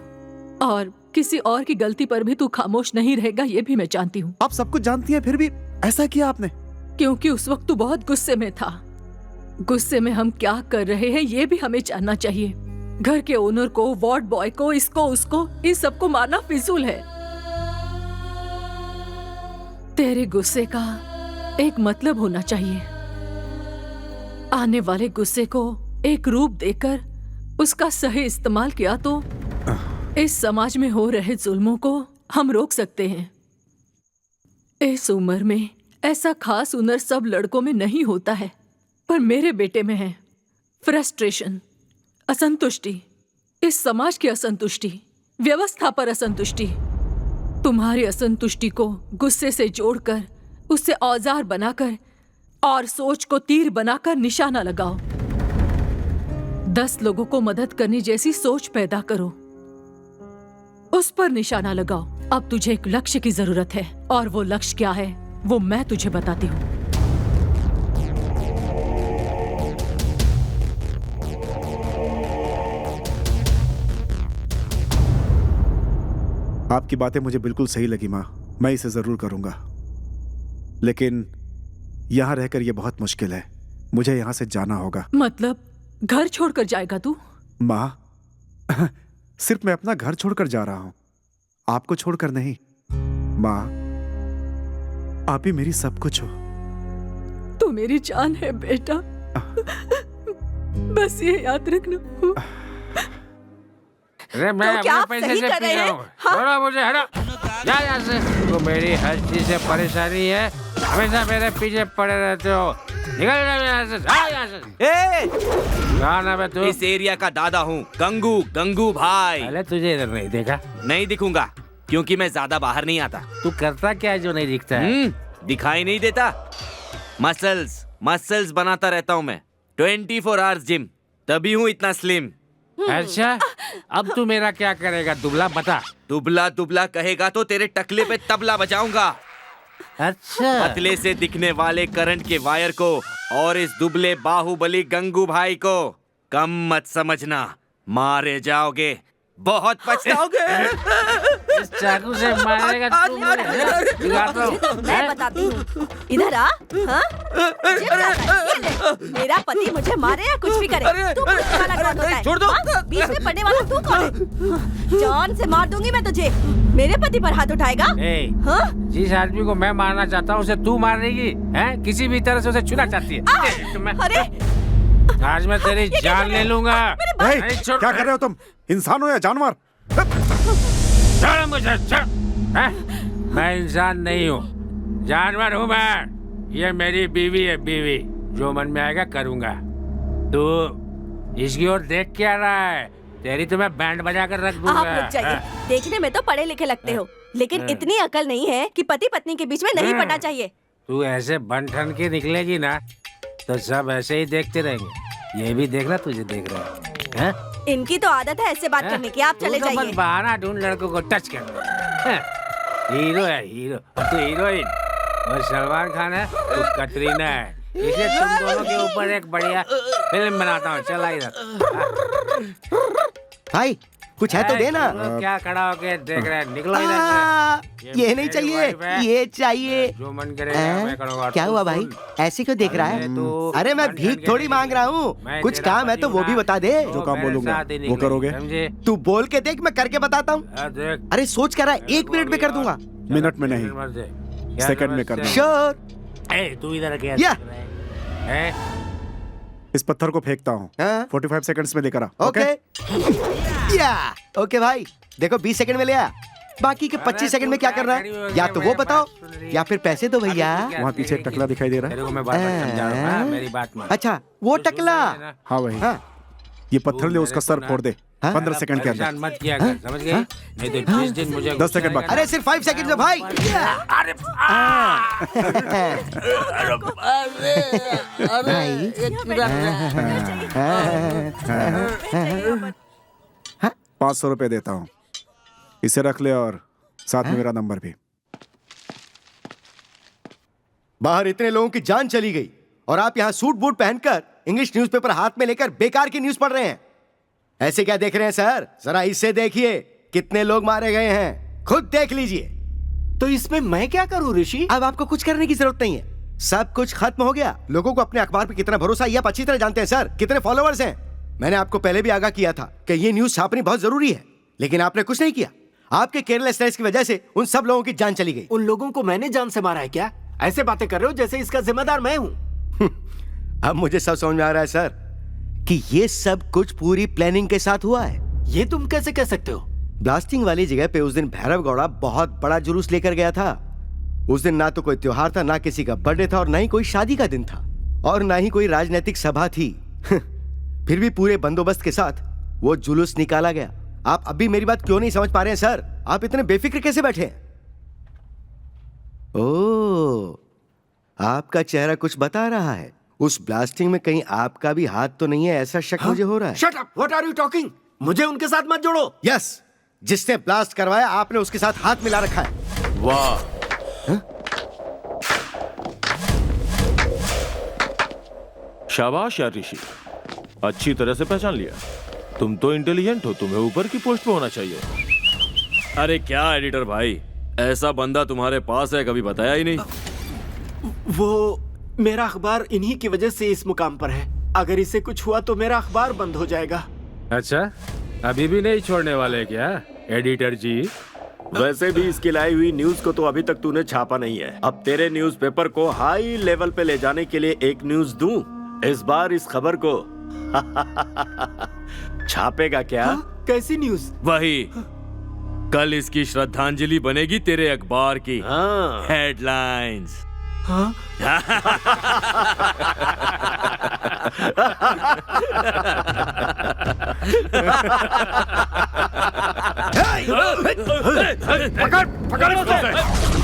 और किसी और की गलती पर भी तू खामोश नहीं रहेगा, ये भी मैं जानती हूँ। आप सब कुछ जानती हैं, फिर भी ऐसा किया आपने? क्योंकि उस वक्त तू बहुत गुस्से में था। गुस्से में हम क्या कर रहे हैं ये भी हमें जानना चाहिए। घर के ओनर को, वार्ड बॉय को, इसको उसको, इन सबको मारना फिजूल है। तेरे गुस्से का एक मतलब होना चाहिए। आने वाले गुस्से को एक रूप देकर उसका सही इस्तेमाल किया तो इस समाज में हो रहे जुल्मों को हम रोक सकते हैं। इस उम्र में ऐसा खास हुनर सब लड़कों में नहीं होता है, पर मेरे बेटे में है। फ्रस्ट्रेशन, असंतुष्टि, इस समाज की असंतुष्टि, व्यवस्था पर असंतुष्टि। तुम्हारी असंतुष्टि को गुस्से से जोड़कर, उससे औजार बनाकर और सोच को तीर बनाकर निशाना लगाओ। 10 लोगों को मदद करने जैसी सोच पैदा करो, उस पर निशाना लगाओ। अब तुझे एक लक्ष्य की जरूरत है, और वो लक्ष्य क्या है वो मैं तुझे बताती हूँ। आपकी बातें मुझे बिल्कुल सही लगी माँ, मैं इसे जरूर करूंगा, लेकिन यहाँ रहकर यह बहुत मुश्किल है। मुझे यहाँ से जाना होगा। मतलब घर छोड़कर जाएगा तू? माँ, सिर्फ मैं अपना घर छोड़कर जा रहा हूं, आपको छोड़कर नहीं। माँ, आप ही मेरी सब कुछ हो। तू मेरी जान है बेटा, बस ये याद रखना। अरे मैं तो क्या अपने आप पैसे सही से कर पी रहे रहा हैं? हूँ। हाँ? छोड़ो मुझे, हटो, जा यहाँ से। तो मेरी हर चीज से परेशानी है, हमेशा मेरे पीछे पड़े रहते हो। निकल जाओ यहाँ से, जा यहाँ से। कहाँ ना मैं तू? इस एरिया का दादा हूँ, गंगू, गंगू भाई। पहले तुझे इधर नहीं देखा। नहीं दिखूंगा, क्योंकि मैं ज्यादा बाहर नहीं आता। तू करता क्या है जो नहीं दिखता है? दिखाई नहीं देता। मसल्स मसल्स बनाता रहता हूँ मैं, 24 आवर्स जिम, तभी हूँ इतना स्लिम। अच्छा, अब तू मेरा क्या करेगा? दुबला बता। दुबला दुबला कहेगा तो तेरे टकले पे तबला बजाऊंगा। अच्छा, पतले से दिखने वाले करंट के वायर को और इस दुबले बाहुबली गंगू भाई को कम मत समझना, मारे जाओगे। बहुत पछताओगे। इस चाकू से मारेगा तू मुझे, दिखाता हूँ। मैं बताती हूँ, इधर आ। हाँ? ये ले। मेरा पति मुझे मारे या कुछ भी करे, तू मुझे गाला गलौज होता है। छोड़ दो। हाँ? बीच में पड़ने वाला तू कौन है? जान से मार दूंगी मैं तुझे। मेरे पति पर हाथ उठाएगा? हाँ? जिस आदमी को मैं मारना चाहता हूँ उसे तू मार देगी, हैं? किसी भी तरह से उसे छूना चाहती है। अरे आज मैं तेरी जान ले लूंगा। क्या कर रहे हो तुम? इंसान हो या जानवर? छोड़ मुझे, छोड़। मैं इंसान नहीं हूँ, जानवर हूँ मैं। ये मेरी बीवी है, बीवी। जो मन में आएगा करूँगा। तू इसकी ओर देख क्या रहा है? तेरी तो मैं बैंड बजा कर रख दूंगा। आप रुक जाइए। देखने में तो पढ़े लिखे लगते हो, लेकिन इतनी अकल नहीं है कि पति पत्नी के बीच में नहीं पड़ना चाहिए। तू ऐसे बन ठन के निकलेगी ना तो सब ऐसे ही देखते रहेंगे। ये भी देखना, तुझे देख रहा है। इनकी तो आदत है ऐसे बात करने की। आप चले तू तो जाइए। बस बहाना ढूंढ लड़कों को टच कर। हीरो है हीरो, और तू हीरोइन। और सलमान खान है, तू कटरीना है। इसलिए तुम दोनों के ऊपर एक बढ़िया फिल्म बनाता हूँ। चला इधर। भाई कुछ है तो देना। क्या खड़ा होके देख रहे हैं? निकलो इधर से। ये नहीं चाहिए, ये चाहिए। जो मन करेगा मैं करूँगा। क्या हुआ भाई, ऐसे क्यों देख रहा है? अरे मैं भीख थोड़ी मांग रहा हूँ, कुछ काम है तो वो भी बता दे। जो काम बोलूंगा वो करोगे? तू बोल के देख, मैं करके बताता हूँ। अरे सोच कर रहा है, 1 मिनट में कर दूंगा। मिनट में नहीं, सेकंड में करना। श्योर। तू इधर क्या या। इस पत्थर को फेंकता हूँ। 45 सेकंड्स में लेकर आ। ओके या ओके भाई, देखो 20 सेकंड में ले आया। बाकी के 25 सेकंड में क्या करना है, या तो वो बताओ या फिर पैसे दो भैया। वहाँ पीछे एक टकला दिखाई दे रहा है। मेरी बात मान। अच्छा वो टकला। हाँ वही। ये पत्थर ले उसका सर फोड़ दे 15 सेकंड के अंदर। मत किया कर, समझ गई? नहीं तो जिस दिन मुझे 10 सेकंड बाकी। अरे सिर्फ 5 सेकंड में भाई। अरे भाई 500 रुपए देता हूँ, इसे रख ले और साथ में मेरा नंबर भी। बाहर इतने लोगों की जान चली गई और आप यहाँ सूट बूट पहनकर इंग्लिश न्यूज़पेपर हाथ में लेकर बेकार की न्यूज़ पढ़ रहे हैं। ऐसे क्या देख रहे हैं सर? जरा इससे देखिए कितने लोग मारे गए हैं, खुद देख लीजिए। तो इसमें मैं क्या करूं ऋषि? अब आपको कुछ करने की जरूरत नहीं है, सब कुछ खत्म हो गया। लोगों को अपने अखबार पे कितना भरोसा ये आप अच्छी तरह जानते हैं सर। कितने फॉलोअर्स हैं? मैंने आपको पहले भी आगाह किया था कि ये न्यूज़ छापनी बहुत जरूरी है, लेकिन आपने कुछ नहीं किया। आपके केयरलेसनेस की वजह से उन सब लोगों की जान चली गई। उन लोगों को मैंने जान से मारा है क्या? ऐसे बातें कर रहे हो जैसे इसका जिम्मेदार मैं हूँ। अब मुझे सब समझ में आ रहा है सर कि ये सब कुछ पूरी प्लानिंग के साथ हुआ है। ये तुम कैसे कह सकते हो? ब्लास्टिंग वाली जगह पे उस दिन भैरव गौड़ा बहुत बड़ा जुलूस लेकर गया था। उस दिन ना तो कोई त्योहार था, ना किसी का बर्थडे था, और ना ही कोई शादी का दिन था, और ना ही कोई राजनीतिक सभा थी। फिर भी पूरे बंदोबस्त के साथ वो जुलूस निकाला गया। आप अभी मेरी बात क्यों नहीं समझ पा रहे हैं सर? आप इतने बेफिक्र कैसे बैठे हैं? ओह, आपका चेहरा कुछ बता रहा है। उस ब्लास्टिंग में कहीं आपका भी हाथ तो नहीं है, ऐसा शक मुझे हो रहा है। Shut up, what are you talking? मुझे उनके साथ मत जोड़ो। यस, जिसने ब्लास्ट करवाया आपने उसके साथ हाथ मिला रखा है। वाह, शाबाश यार ऋषि, अच्छी तरह से पहचान लिया। तुम तो इंटेलिजेंट हो, तुम्हें ऊपर की पोस्ट पे होना चाहिए। अरे क्या एडिटर भाई, ऐसा बंदा तुम्हारे पास है, कभी बताया ही नहीं। वो मेरा अखबार इन्हीं की वजह से इस मुकाम पर है। अगर इसे कुछ हुआ तो मेरा अखबार बंद हो जाएगा। अच्छा, अभी भी नहीं छोड़ने वाले क्या एडिटर जी? वैसे भी इसकी लाई हुई न्यूज को तो अभी तक तूने छापा नहीं है। अब तेरे न्यूज़पेपर को हाई लेवल पे ले जाने के लिए एक न्यूज दूं। इस बार इस खबर को छापेगा क्या? कैसी न्यूज? वही, कल इसकी श्रद्धांजलि बनेगी तेरे अखबार की हेडलाइंस। हाँ? पकड़ उसे।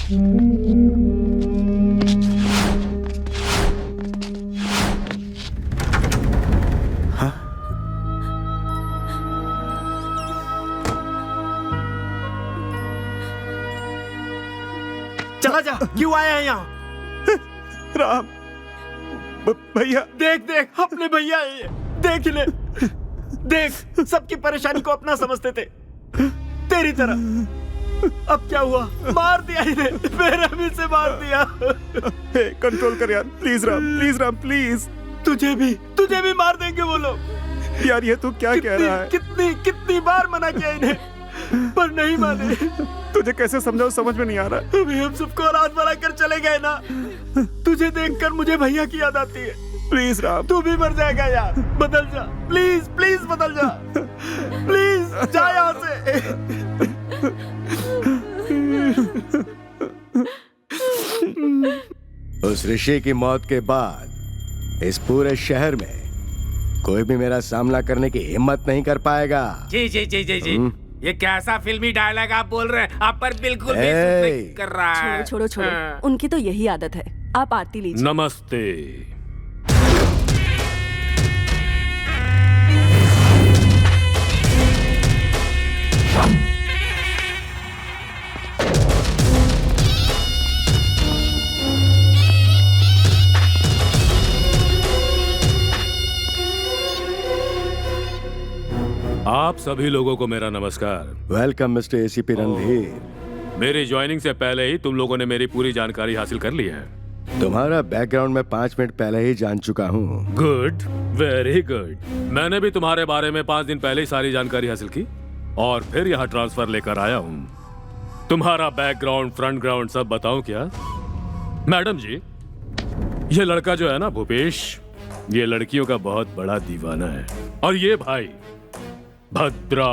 चला जा, क्यों आया है यहाँ? राम, भैया देख देख, अपने भैया है ये। देख ले, देख, सबकी परेशानी को अपना समझते थे, तेरी तरह। अब क्या हुआ? मार दिया इन्हें, मेरा भी से मार दिया। कंट्रोल कर यार, प्लीज राम प्लीज। तुझे भी मार देंगे वो लोग। यार ये तू क्या कह रहा है? कितनी बार मना किया इन्हें, पर नहीं माने। तुझे कैसे समझाऊं, समझ में नहीं आ रहा। अभी हम सबको रात बना कर चले गए ना, तुझे देखकर मुझे भैया की याद आती है। प्लीज राम, तू भी मर जाएगा यार, बदल जा, प्लीज प्लीज बदल जा, प्लीज जा यहाँ से। उस ऋषि की मौत के बाद इस पूरे शहर में कोई भी मेरा सामना करने की हिम्मत नहीं कर पाएगा। जी जी जी जी जी, ये कैसा फिल्मी डायलॉग आप बोल रहे हैं? आप पर बिल्कुल भी सूट नहीं कर रहा है। छोड़ो, उनकी तो यही आदत है। आप आरती लीजिए। नमस्ते। आप सभी लोगों को मेरा नमस्कार। Welcome mister ACP Randhir. मेरी ज्वाइनिंग से पहले ही तुम लोगों ने मेरी पूरी जानकारी हासिल कर ली है। तुम्हारा बैकग्राउंड में 5 मिनट पहले ही जान चुका हूँ। Good, very good. मैंने भी तुम्हारे बारे में 5 दिन पहले ही सारी जानकारी हासिल की और फिर यहाँ ट्रांसफर लेकर आया हूँ। तुम्हारा बैकग्राउंड, फ्रंट ग्राउंड सब बताऊं क्या? मैडम जी, ये लड़का जो है ना भूपेश, ये लड़कियों का बहुत बड़ा दीवाना है। और ये भाई भद्रा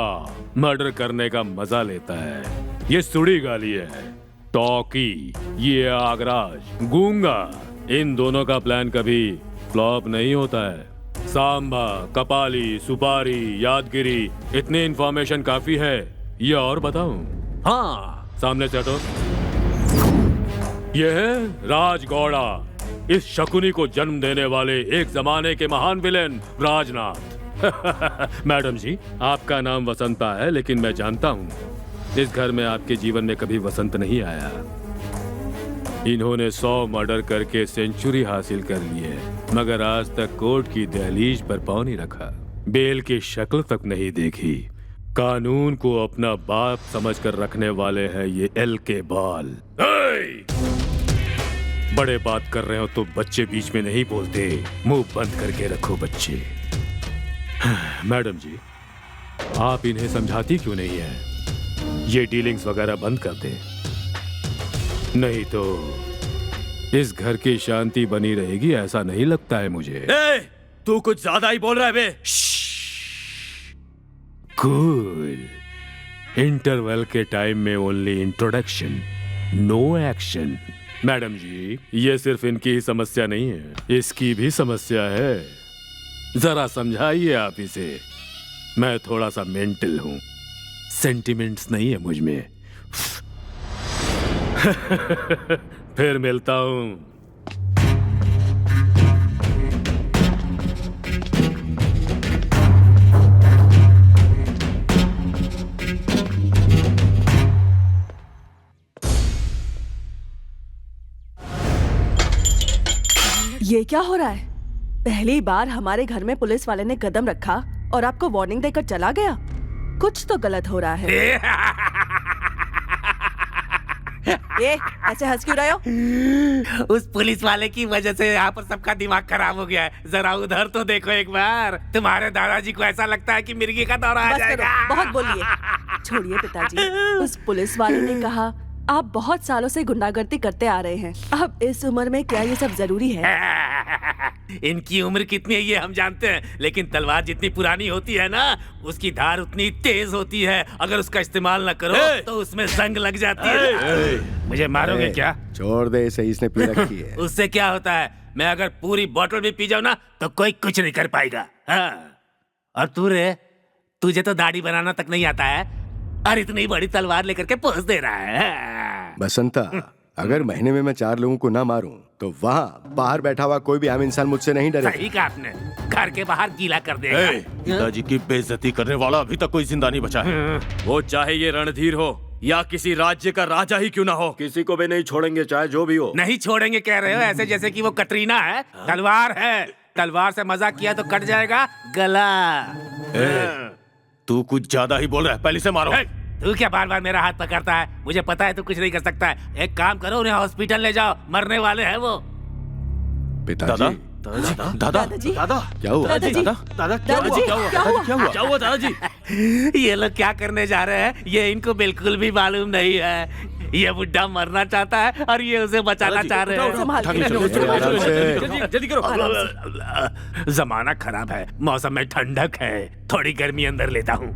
मर्डर करने का मजा लेता है। ये सुड़ी गाली है। टॉकी, ये आगराज, गूंगा, इन दोनों का प्लान कभी फ्लॉप नहीं होता है। सांबा, कपाली, सुपारी, यादगिरी, इतनी इंफॉर्मेशन काफी है। ये और बताऊं? हाँ, सामने से हटो। ये है राजगौड़ा, इस शकुनी को जन्म देने वाले एक जमाने के महान विलेन राजनाथ। मैडम जी, आपका नाम वसंता है, लेकिन मैं जानता हूँ इस घर में आपके जीवन में कभी वसंत नहीं आया। इन्होंने 100 मर्डर करके सेंचुरी हासिल कर ली है, मगर आज तक कोर्ट की दहलीज पर पांव नहीं रखा, बेल की शक्ल तक नहीं देखी। कानून को अपना बाप समझकर रखने वाले हैं ये एल के बाल। बड़े बात कर रहे हो तो बच्चे बीच में नहीं बोलते, मुंह बंद करके रखो बच्चे। मैडम जी, आप इन्हें समझाती क्यों नहीं है? ये डीलिंग्स वगैरह बंद कर दे, नहीं तो इस घर की शांति बनी रहेगी ऐसा नहीं लगता है मुझे। तू कुछ ज्यादा ही बोल रहा है बे। कूल। इंटरवल के टाइम में only introduction, no action. Madam ji, ये सिर्फ इनकी ही समस्या नहीं है, इसकी भी समस्या है। जरा समझाइए आप इसे। मैं थोड़ा सा मेंटल हूं, सेंटिमेंट्स नहीं है मुझ में। फिर मिलता हूं। ये क्या हो रहा है? पहली बार हमारे घर में पुलिस वाले ने कदम रखा और आपको वार्निंग देकर चला गया। कुछ तो गलत हो रहा है। ये ऐसे हंस क्यों रहे हो? उस पुलिस वाले की वजह से यहाँ पर सबका दिमाग खराब हो गया है। जरा उधर तो देखो एक बार। तुम्हारे दादाजी को ऐसा लगता है कि मिर्गी का दौरा आ बस जाएगा। करो, बहुत बोलिए। छोड़िए पिताजी। उस पुलिस वाले ने कहा आप बहुत सालों से गुंडागर्दी करते आ रहे हैं, अब इस उम्र में क्या ये सब जरूरी है? इनकी उम्र कितनी है ये हम जानते हैं, लेकिन तलवार जितनी पुरानी होती है ना, उसकी धार उतनी तेज होती है। अगर उसका इस्तेमाल न करो तो उसमें जंग लग जाती है। मुझे मारोगे क्या? छोड़ दे इसे, इसने पी रखी है। उससे क्या होता है? मैं अगर पूरी बोतल भी पी जाऊं ना तो कोई कुछ नहीं कर पाएगा। हाँ। और तू रे, तुझे तो दाढ़ी बनाना तक नहीं आता है और इतनी बड़ी तलवार लेकर के पोज दे रहा है। बसंता, अगर महीने में मैं 4 लोगों को ना मारूं तो वहाँ बाहर बैठा हुआ कोई भी आम इंसान मुझसे नहीं डरे। सही कहा आपने, घर के बाहर गीला कर देगा। पिताजी की बेइज्जती करने वाला अभी तक कोई जिंदा नहीं बचा है। वो चाहे ये रणधीर हो या किसी राज्य का राजा ही क्यों ना हो, किसी को भी नहीं छोड़ेंगे, चाहे जो भी हो। नहीं छोड़ेंगे कह रहे हो, ऐसे जैसे कि वो कटरीना है। तलवार है, तलवार से मजाक किया तो कट जाएगा गला। तू कुछ ज्यादा ही बोल रहा है, पहले से मारो। तू क्या बार बार मेरा हाथ पकड़ता है? मुझे पता है तू कुछ नहीं कर सकता है। एक काम करो, उन्हें हॉस्पिटल ले जाओ, मरने वाले हैं वो। पिताजी, दादा, क्या हुआ? क्या हुआ दादाजी? ये लोग क्या करने जा रहे हैं ये इनको बिल्कुल भी मालूम नहीं है। ये बुड्ढा मरना चाहता है और ये उसे बचाना चाह रहे हैं। जल्दी करो। जमाना खराब है, मौसम में ठंडक है, थोड़ी गर्मी अंदर लेता हूँ।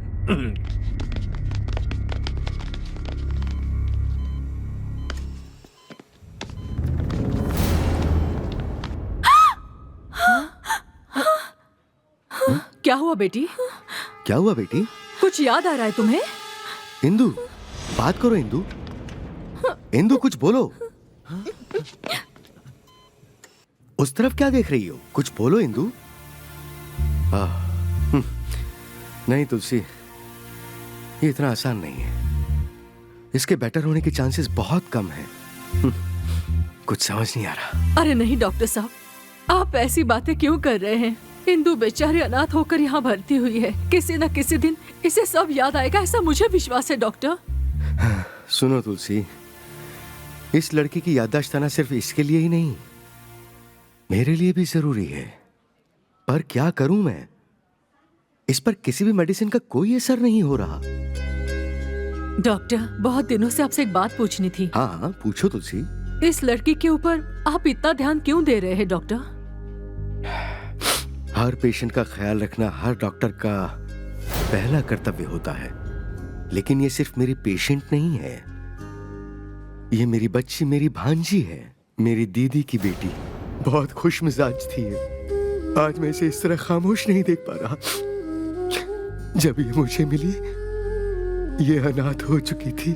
क्या हुआ बेटी? क्या हुआ बेटी? कुछ याद आ रहा है तुम्हें? इंदु, बात करो इंदु। इंदु कुछ बोलो। उस तरफ क्या देख रही हो? कुछ बोलो इंदु। नहीं तुलसी, ये इतना आसान नहीं है। इसके बेटर होने के चांसेस बहुत कम हैं। कुछ समझ नहीं आ रहा। अरे नहीं डॉक्टर साहब, आप ऐसी बातें क्यों कर रहे हैं? इंदु बेचारी अनाथ होकर यहाँ भर्ती हुई है। किसी न किसी दिन इसे सब याद आएगा, ऐसा मुझे विश्वास है डॉक्टर। सुनो तुलसी, इस लड़की की याददाश्त आना सिर्फ इसके लिए ही नहीं, मेरे लिए भी जरूरी है। पर क्या करूं मैं? इस पर किसी भी मेडिसिन का कोई असर नहीं हो रहा। डॉक्टर, बहुत दिनों से आपसे एक बात पूछनी थी। हाँ हाँ, पूछो तुलसी। इस लड़की के ऊपर आप इतना ध्यान क्यों दे रहे हैं डॉक्टर? हर पेशेंट का ख्याल रखना हर डॉक्टर का पहला कर्तव्य होता है। लेकिन ये सिर्फ मेरी पेशेंट नहीं है, ये मेरी बच्ची, मेरी भांजी है, मेरी दीदी की बेटी। बहुत खुश मिजाज थी। आज मैं इसे इस तरह खामोश नहीं देख पा रहा। जब ये मुझे मिली, ये अनाथ हो चुकी थी।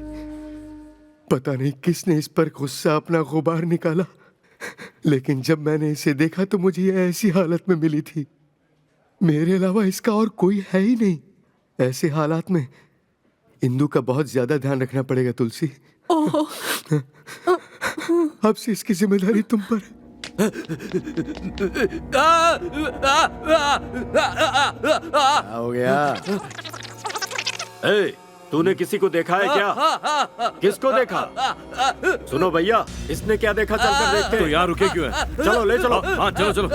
पता नहीं किसने इस पर गुस्सा अपना गुबार निकाला, लेकिन जब मैंने इसे देखा तो मुझे ये ऐसी हालत में मिली थी। मेरे अलावा इसका और कोई है ही नहीं। ऐसे हालात में इंदु का बहुत ज्यादा ध्यान रखना पड़ेगा तुलसी। अब से इसकी जिम्मेदारी तुम पर है। क्या हो गया? तूने किसी को देखा है क्या? किसको देखा? सुनो भैया, इसने क्या देखा चलकर देखते हैं। तो यहाँ रुके क्यों है? चलो ले चलो। हाँ चलो चलो।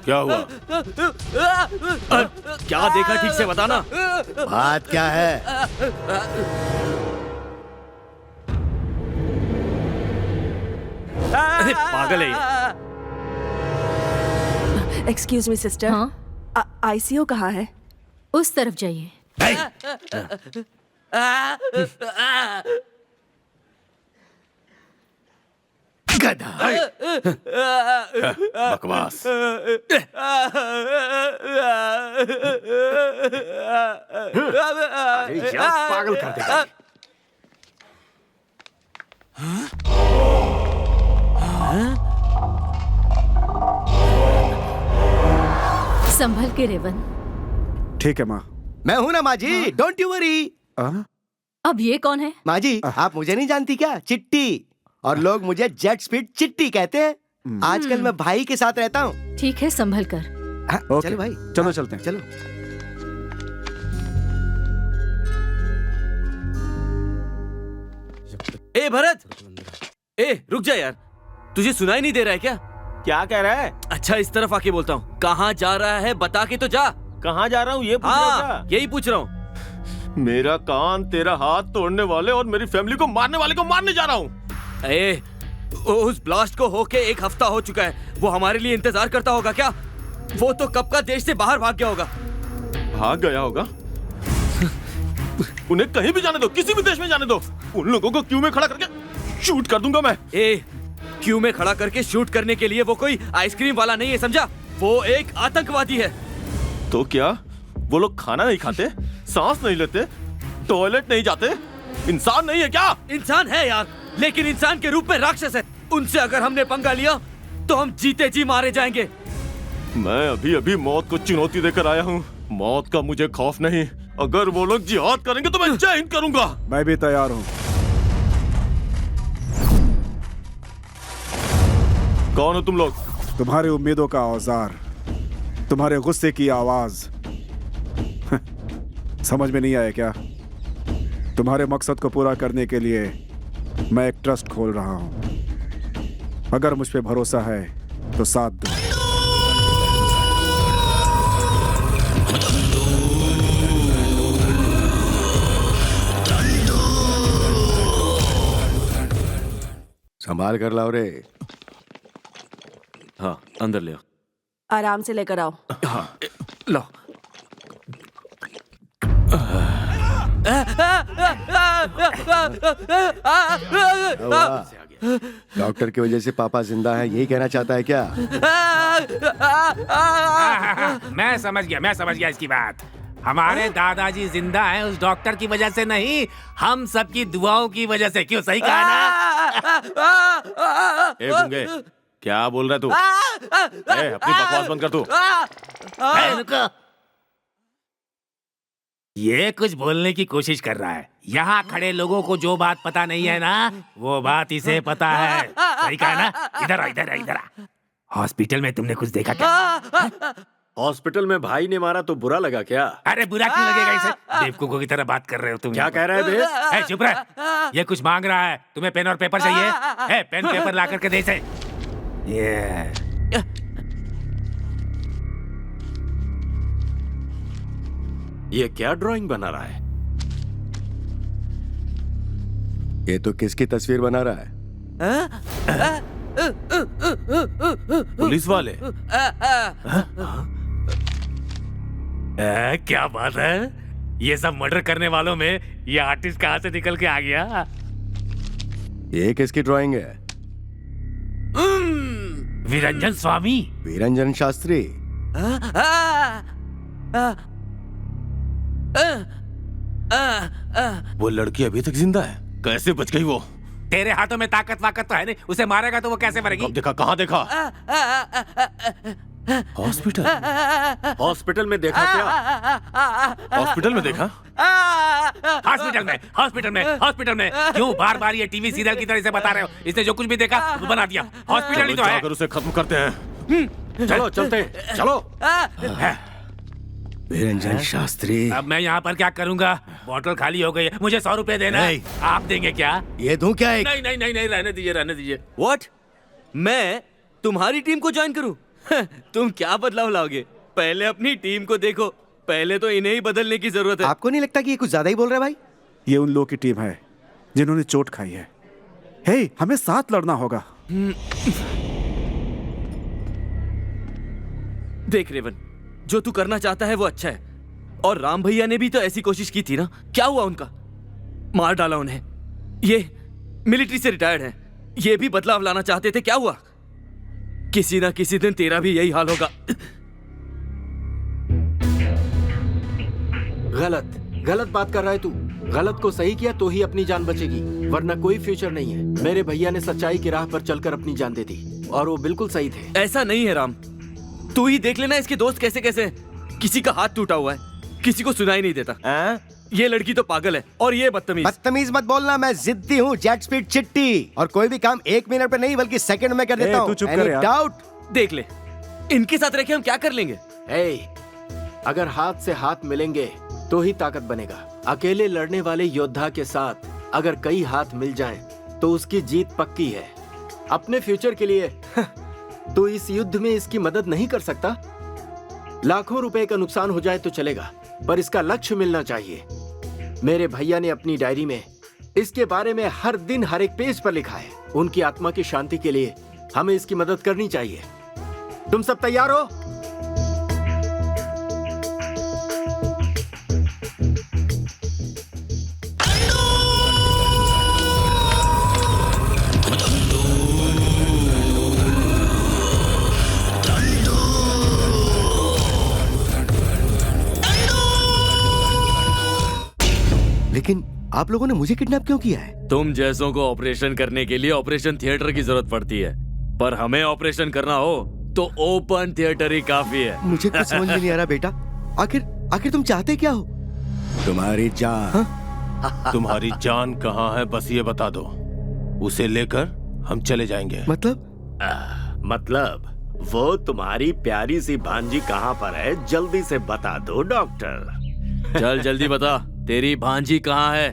क्या हुआ? क्या देखा ठीक से बताना। बात क्या है? पागल है ये। एक्सक्यूज मी सिस्टर, हाँ? आईसीयू कहाँ है? उस तरफ जाइए। गधा। बकवास। पागल कर देगा। संभल के रेवन। ठीक है माँ। मैं हूं ना माँ जी, डोंट यू वरी। अब ये कौन है? माँ जी, आप मुझे नहीं जानती क्या? चिट्टी। और लोग मुझे जेट स्पीड चिट्टी कहते हैं। आजकल मैं भाई के साथ रहता हूँ। ठीक है, संभल कर। चलो भाई, चलो चलते हैं। चलो। ए भरत, ए रुक जा यार, तुझे सुनाई नहीं दे रहा है क्या? क्या कह रहा है? अच्छा इस तरफ आके बोलता हूँ। कहाँ जा रहा है बता के तो जा। कहाँ जा रहा हूँ ये पूछ रहा था? हाँ यही पूछ रहा हूँ। मेरा कान तेरा हाथ तोड़ने वाले और मेरी फैमिली को मारने वाले को मारने जा रहा हूँ। ए, उस ब्लास्ट को होके 1 हफ्ता हो चुका है। वो हमारे लिए इंतजार करता होगा क्या? वो तो कब का देश से बाहर भाग गया होगा। भाग गया होगा? उन्हें कहीं भी जाने दो, किसी भी देश में जाने दो। उन लोगों को क्यू में खड़ा करके शूट कर दूंगा मैं। ए, क्यू में खड़ा करके शूट करने के लिए वो कोई आइसक्रीम वाला नहीं है, समझा? वो एक आतंकवादी है। तो क्या वो लोग खाना नहीं खाते? सांस नहीं लेते, टॉयलेट नहीं जाते, इंसान नहीं है क्या? इंसान है यार, लेकिन इंसान के रूप में राक्षस है। उनसे अगर हमने पंगा लिया तो हम जीते जी मारे जाएंगे। मैं अभी अभी मौत को चुनौती देकर आया हूँ। मौत का मुझे खौफ नहीं। अगर वो लोग जिहाद करेंगे तो मैं जय हिंद करूंगा। मैं भी तैयार हूँ। कौन हो तुम लोग? तुम्हारी उम्मीदों का औजार, तुम्हारे गुस्से की आवाज। समझ में नहीं आया क्या? तुम्हारे मकसद को पूरा करने के लिए मैं एक ट्रस्ट खोल रहा हूं। अगर मुझ पे भरोसा है तो साथ दो। संभाल कर लाओ रे। हाँ, अंदर ले आओ। आराम से लेकर आओ। हाँ, लो। डॉक्टर की वजह से पापा जिंदा है, यही कहना चाहता है क्या? मैं समझ गया इसकी बात। हमारे दादाजी जिंदा हैं उस डॉक्टर की वजह से नहीं, हम सबकी दुआओं की वजह से। क्यों, सही कहा ना? ए गुंगे, क्या बोल रहा है तू? अपनी बकवास बंद कर तू। रुको। ये कुछ बोलने की कोशिश कर रहा है। यहाँ खड़े लोगों को जो बात पता नहीं है ना, वो बात इसे पता है। सही कहा ना? इधर आ। हॉस्पिटल में तुमने कुछ देखा क्या? हॉस्पिटल में भाई ने मारा तो बुरा लगा क्या? अरे बुरा क्यों लगेगा इसे? बेवकूफों की तरह बात कर रहे हो तुम। क्या कह रहा है बे? चुप रह। ये कुछ मांग रहा है। तुम्हें पेन और पेपर चाहिए? पेन पेपर ला करके दे इसे। ये क्या ड्राइंग बना रहा है? ये तो किसकी तस्वीर बना रहा है? पुलिस वाले? क्या बात है? ये सब मर्डर करने वालों में ये आर्टिस्ट कहाँ से निकल के आ गया? ये किसकी ड्राइंग है? विरंजन स्वामी। वीरंजन शास्त्री। वो लड़की अभी तक जिंदा है? कैसे बच गई वो? तेरे हाथों में ताकत वाकत तो है नहीं, उसे मारेगा तो वो कैसे मरेगी? कब देखा, कहाँ देखा? हॉस्पिटल? हॉस्पिटल में देखा क्या? हॉस्पिटल में देखा? हॉस्पिटल में क्यों बार बार ये टीवी सीरियल की तरह से बता रहे हो? इसने जो कुछ भी देखा वो बना दिया। हॉस्पिटल ही तो है। जाकर उसे खत्म करते हैं। चलो चलते, चलो। वीरंजन शास्त्री। अब मैं यहाँ पर क्या करूँगा? बोतल खाली हो गई है, मुझे 100 रुपए देना है। आप देंगे क्या? ये दूं क्या? एक नहीं, रहने दीजिए। What? मैं तुम्हारी टीम को ज्वाइन करूं? तुम क्या बदलाव लाओगे? पहले अपनी टीम को देखो। पहले तो इन्हें ही बदलने की जरूरत है। आपको नहीं लगता कि ये कुछ ज्यादा ही बोल रहा है भाई? ये उन लोगों की टीम है जिन्होंने चोट खाई है। हे, हमें साथ लड़ना होगा। देख रेवन, जो तू करना चाहता है वो अच्छा है। और राम भैया ने भी तो ऐसी कोशिश की थी ना? क्या हुआ उनका? मार डाला उन्हें। ये मिलिट्री से रिटायर्ड हैं। ये भी बदलाव लाना चाहते थे, क्या हुआ? किसी ना किसी दिन तेरा भी यही हाल होगा। गलत बात कर रहा है तू। गलत को सही किया तो ही अपनी जान बचेगी, वरना कोई फ्यूचर नहीं है। मेरे भैया ने सच्चाई की राह पर चलकर अपनी जान दे दी और वो बिल्कुल सही थे। ऐसा नहीं है राम, तू ही देख लेना इसके दोस्त कैसे कैसे। किसी का हाथ टूटा हुआ है, किसी को सुनाई नहीं देता। ये लड़की तो पागल है और ये बदतमीज। बदतमीज मत बोलना, मैं जिद्दी हूँ, जेट स्पीड चिट्टी, और कोई भी काम 1 मिनट पे नहीं बल्कि सेकंड में कर देता हूँ। तू चुप कर यार। डाउट? देख ले, इनके साथ रह के हम क्या कर लेंगे? अगर हाथ से हाथ मिलेंगे तो ही ताकत बनेगा। अकेले लड़ने वाले योद्धा के साथ अगर कई हाथ मिल जाएं, तो उसकी जीत पक्की है। अपने फ्यूचर के लिए तो इस युद्ध में इसकी मदद नहीं कर सकता। लाखों रुपए का नुकसान हो जाए तो चलेगा, पर इसका लक्ष्य मिलना चाहिए। मेरे भैया ने अपनी डायरी में इसके बारे में हर दिन हर एक पेज पर लिखा है। उनकी आत्मा की शांति के लिए हमें इसकी मदद करनी चाहिए। तुम सब तैयार हो? लेकिन आप लोगों ने मुझे किडनैप क्यों किया है? तुम जैसों को ऑपरेशन करने के लिए ऑपरेशन थिएटर की जरूरत पड़ती है, पर हमें ऑपरेशन करना हो तो ओपन थिएटर ही काफी है। मुझे कुछ समझ में नहीं आ रहा बेटा। आखिर तुम चाहते क्या हो? तुम्हारी जान। तुम्हारी जान कहाँ है बस ये बता दो, उसे लेकर हम चले जाएंगे। मतलब वो तुम्हारी प्यारी सी भांजी कहाँ पर है, जल्दी से बता दो डॉक्टर। चल जल्दी बता, तेरी भांजी कहाँ है?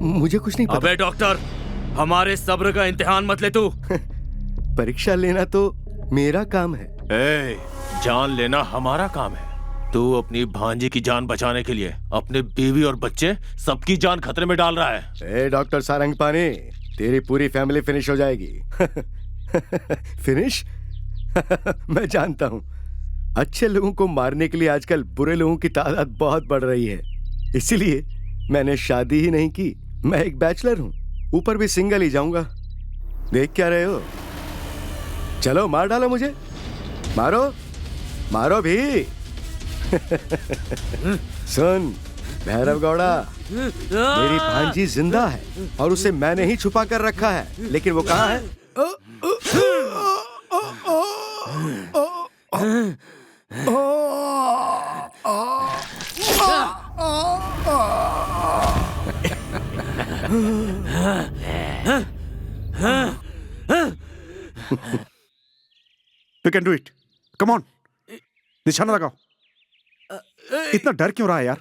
मुझे कुछ नहीं पता। अबे डॉक्टर, हमारे सब्र का इम्तिहान मत ले तू। परीक्षा लेना तो मेरा काम है। जान लेना हमारा काम है। तू अपनी भांजी की जान बचाने के लिए अपने बीवी और बच्चे सबकी जान खतरे में डाल रहा है। डॉक्टर सारंगपानी, तेरी पूरी फैमिली फिनिश हो जाएगी। फिनिश? मैं जानता हूँ। अच्छे लोगों को मारने के लिए आजकल बुरे लोगों की तादाद बहुत बढ़ रही है, इसीलिए मैंने शादी ही नहीं की। मैं एक बैचलर हूँ, ऊपर भी सिंगल ही जाऊंगा। देख क्या रहे हो? चलो मार डालो मुझे, मारो मारो भी। सुन भैरव गौड़ा, मेरी भांजी जिंदा है और उसे मैंने ही छुपा कर रखा है, लेकिन वो कहाँ है? You can do it. Come on. निशाना लगाओ। इतना डर क्यों रहा है यार?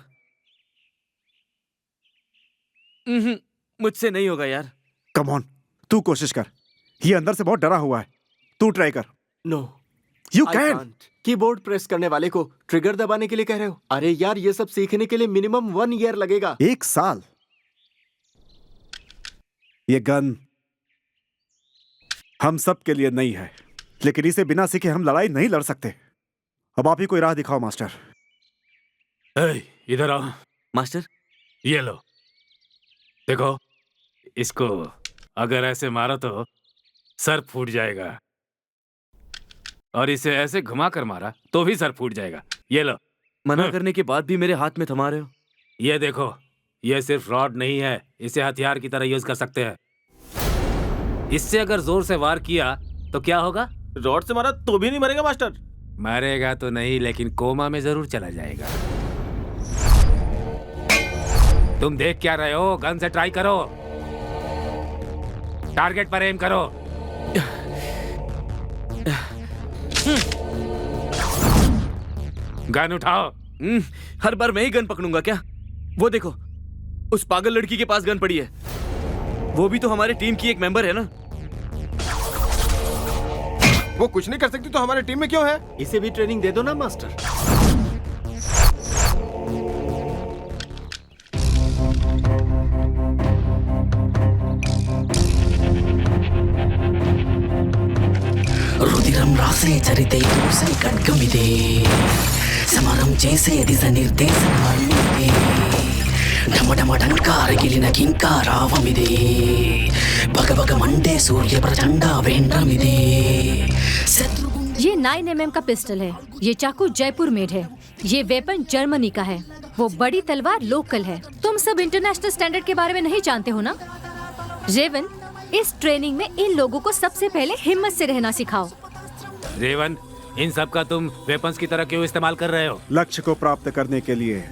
मुझसे नहीं होगा यार। Come on, तू कोशिश कर। ये अंदर से बहुत डरा हुआ है, तू ट्राई कर। No, You can. Keyboard press करने वाले को ट्रिगर दबाने के लिए कह रहे हो? अरे यार, ये सब सीखने के लिए मिनिमम 1 ईयर लगेगा। 1 साल? ये गन हम सब के लिए नहीं है, लेकिन इसे बिना सीखे हम लड़ाई नहीं लड़ सकते। अब आप ही कोई राह दिखाओ मास्टर। इधर आओ। मास्टर, ये लो, देखो इसको अगर ऐसे मारो तो सर फूट जाएगा, और इसे ऐसे घुमा कर मारा तो भी सर फूट जाएगा। ये लो। मना करने के बाद भी मेरे हाथ में थमा रहे हो। ये देखो, ये सिर्फ रॉड नहीं है, इसे हथियार की तरह यूज कर सकते हैं। इससे अगर जोर से वार किया तो क्या होगा? रॉड से मारा तो भी नहीं मरेगा मास्टर। मरेगा तो नहीं, लेकिन कोमा में जरूर चला जाएगा। तुम देख क्या रहे हो? गन से ट्राई करो, टारगेट पर एम करो। गन उठाओ। हर बार मैं ही गन पकड़ूंगा क्या? वो देखो, उस पागल लड़की के पास गन पड़ी है। वो भी तो हमारे टीम की एक मेंबर है ना। वो कुछ नहीं कर सकती तो हमारे टीम में क्यों है? इसे भी ट्रेनिंग दे दो ना मास्टर। రుదిరం రాసే చరితే చూసే ఖడ్గమిదే సమరం చేసే దిశ నిర్దేశనాలిదే ఢమఢమఢంకారగిలిన కింకారావమిదే భగభగ మండే సూర్య ప్రచండ వేంద్రమిదే ये 9mm का पिस्टल है। ये चाकू जयपुर मेड है। ये वेपन जर्मनी का है। वो बड़ी तलवार लोकल है। तुम सब इंटरनेशनल स्टैंडर्ड के बारे में नहीं जानते हो ना? रेवन, इस ट्रेनिंग में इन लोगों को सबसे पहले हिम्मत से रहना सिखाओ। रेवन, इन सब का तुम वेपन्स की तरह क्यों इस्तेमाल कर रहे हो? लक्ष्य को प्राप्त करने के लिए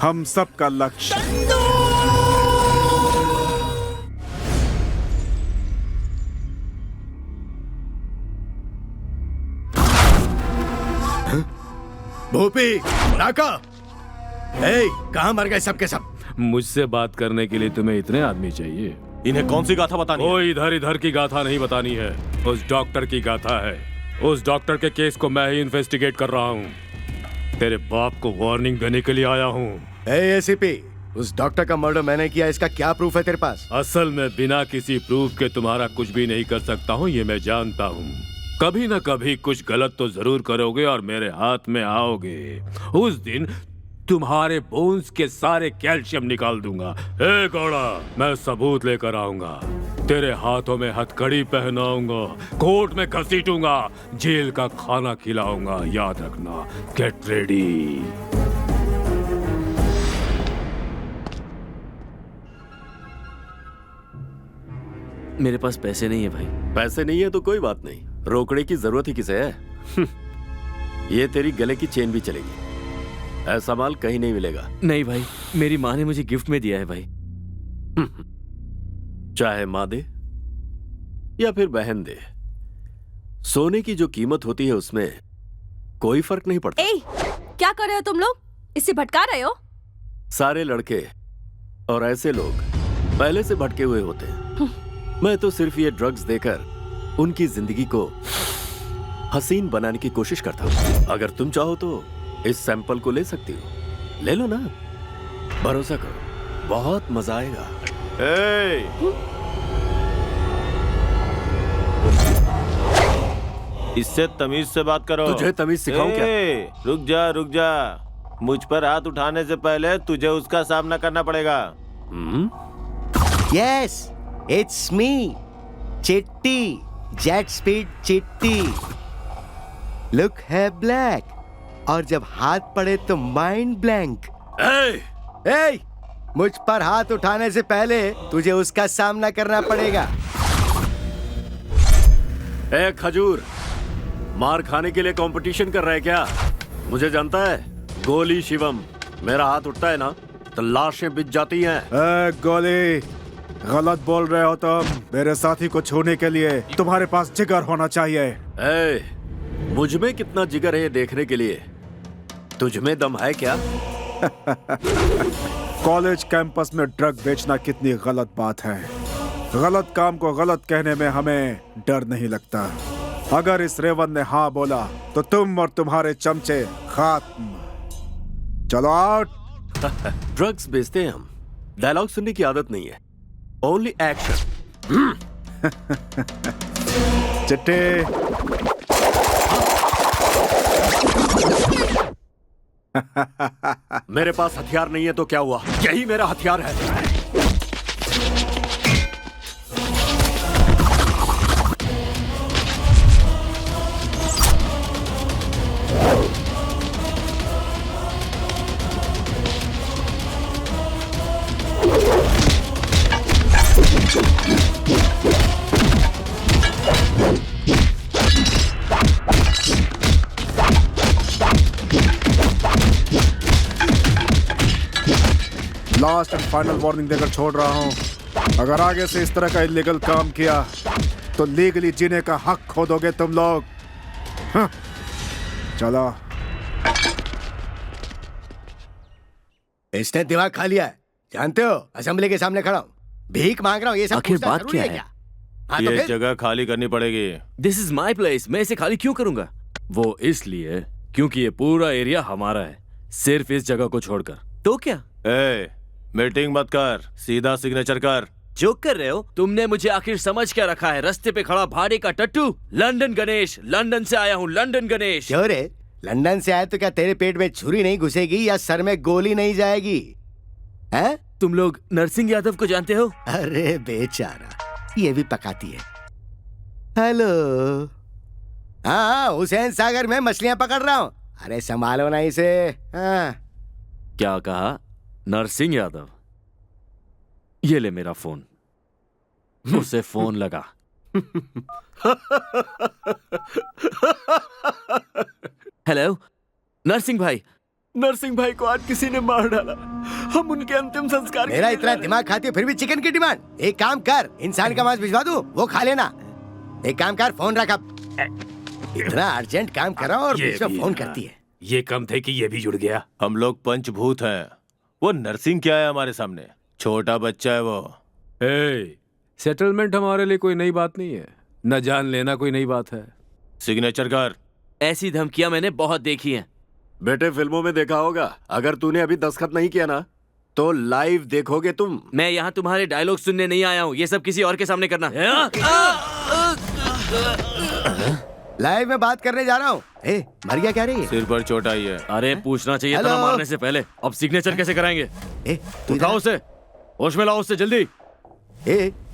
हम सब का लक्ष्य भूपी, राका, कहाँ मर गए सबके सब? मुझसे बात करने के लिए तुम्हें इतने आदमी चाहिए? इन्हें कौन सी गाथा बतानी है? ओ, इधर इधर की गाथा नहीं बतानी है, उस डॉक्टर की गाथा है। उस डॉक्टर के केस को मैं ही इन्वेस्टिगेट कर रहा हूँ। तेरे बाप को वार्निंग देने के लिए आया हूँ। एसीपी, उस डॉक्टर का मर्डर मैंने किया, इसका क्या प्रूफ है तेरे पास? असल में बिना किसी प्रूफ के तुम्हारा कुछ भी नहीं कर सकता हूँ, ये मैं जानता हूँ। कभी न कभी कुछ गलत तो जरूर करोगे और मेरे हाथ में आओगे। उस दिन तुम्हारे बोन्स के सारे कैल्शियम निकाल दूंगा। ए गौड़ा, मैं सबूत लेकर आऊंगा। तेरे हाथों में हथकड़ी पहनाऊंगा, कोर्ट में घसीटूंगा, जेल का खाना खिलाऊंगा। याद रखना, गेट रेडी। मेरे पास पैसे नहीं है भाई। पैसे नहीं है तो कोई बात नहीं, रोकड़े की जरूरत ही किसे है? ये तेरी गले की चेन भी चलेगी, ऐसा माल कहीं नहीं मिलेगा। नहीं भाई, मेरी माँ ने मुझे गिफ्ट में दिया है भाई। चाहे माँ दे या फिर बहन दे, सोने की जो कीमत होती है उसमें कोई फर्क नहीं पड़ता। ए, क्या कर रहे हो तुम लोग? इसे भटका रहे हो? सारे लड़के और ऐसे लोग पहले से भटके हुए होते हैं। मैं तो सिर्फ ये ड्रग्स देकर उनकी जिंदगी को हसीन बनाने की कोशिश करता हूँ। अगर तुम चाहो तो इस सैंपल को ले सकती हो, ले लो ना, भरोसा करो, बहुत मजा आएगा। इससे तमीज से बात करो। तुझे तमीज सिखाऊं क्या? रुक जा, मुझ पर हाथ उठाने से पहले तुझे उसका सामना करना पड़ेगा। यस, इट्स मी, चिट्टी, जेट स्पीड चिट्टी। लुक है ब्लैक, और जब हाथ पड़े तो माइंड ब्लैंक। ए, मुझ पर हाथ उठाने से पहले तुझे उसका सामना करना पड़ेगा। ए खजूर, मार खाने के लिए कंपटीशन कर रहा है क्या? मुझे जानता है, गोली शिवम, मेरा हाथ उठता है ना तो लाशें बिछ जाती हैं। गोली, गलत बोल रहे हो तुम। मेरे साथी को छूने के लिए तुम्हारे पास जिगर होना चाहिए। मुझ में कितना जिगर है ये देखने के लिए तुझ में दम है क्या? कॉलेज कैंपस में ड्रग बेचना कितनी गलत बात है। गलत काम को गलत कहने में हमें डर नहीं लगता। अगर इस रेवन ने हाँ बोला तो तुम और तुम्हारे चमचे खात्म। चलो आउट। ड्रग्स बेचते हैं हम, डायलॉग सुनने की आदत नहीं है, ओनली एक्शन। चिट्टे, मेरे पास हथियार नहीं है तो क्या हुआ, यही मेरा हथियार है। लास्ट एंड फाइनल वार्निंग देकर छोड़ रहा हूं, अगर आगे से इस तरह का इलीगल काम किया तो लीगली जीने का हक खो दोगे तुम लोग। चलो। इसने दिमाग खा लिया है, जानते हो, असेंबली के सामने खड़ा हूं, भीख मांग रहा हूं। ये सब आखिर पूछना बात जरूरी क्या है है? क्या? हाँ, तो ये फिर? जगह खाली करनी पड़ेगी। दिस इज माई प्लेस, मैं इसे खाली क्यों करूंगा? वो इसलिए क्योंकि ये पूरा एरिया हमारा है, सिर्फ इस जगह को छोड़कर। तो क्या? मीटिंग मत कर, सीधा सिग्नेचर कर। जोक कर रहे हो? तुमने मुझे आखिर समझ क्या रखा है? रास्ते पे खड़ा भाड़े का टट्टू? लंदन गणेश, लंदन से आया हूँ, लंदन गणेश। क्यों रे, लंदन से आए तो क्या तेरे पेट में छुरी नहीं घुसेगी या सर में गोली नहीं जाएगी? हैं? तुम लोग नरसिंह यादव को जानते हो? अरे बेचारा, ये भी पकाती है। हेलो। हाँ, हुसैन सागर में मछलियां पकड़ रहा हूँ। अरे संभालो ना इसे। हाँ। क्या कहा? नरसिंह यादव? ये ले मेरा फोन, उसे फोन लगा। हेलो नरसिंह भाई। नरसिंह भाई को आज किसी ने मार डाला, हम उनके अंतिम संस्कार। मेरा इतना दिमाग खाती है फिर भी चिकन की डिमांड। एक काम कर, इंसान का मांस भिजवा दूं, वो खा लेना। एक काम कर, फोन रख अब। इतना अर्जेंट काम कर रहा हूं और बीच में फोन करती है। ये कम थे कि ये भी जुड़ गया। हम लोग पंचभूत हैं, वो नरसिंह क्या है हमारे सामने, छोटा बच्चा है वो। सेटलमेंट हमारे लिए कोई नई बात नहीं है, न जान लेना कोई नई बात है। सिग्नेचर कर। ऐसी धमकियां मैंने बहुत देखी हैं। बेटे फिल्मों में देखा होगा, अगर तूने अभी दस्तखत नहीं किया ना तो लाइव देखोगे तुम। मैं यहाँ तुम्हारे डायलॉग सुनने नहीं आया हूँ, ये सब किसी और के सामने करना। लाइव में बात करने जा रहा हूँ। मर गया क्या रे? सिर पर चोट आई है। अरे पूछना चाहिए था मारने से पहले। अब सिग्नेचर कैसे कराएंगे? उठाओ उसे, होश में लाओ उससे जल्दी।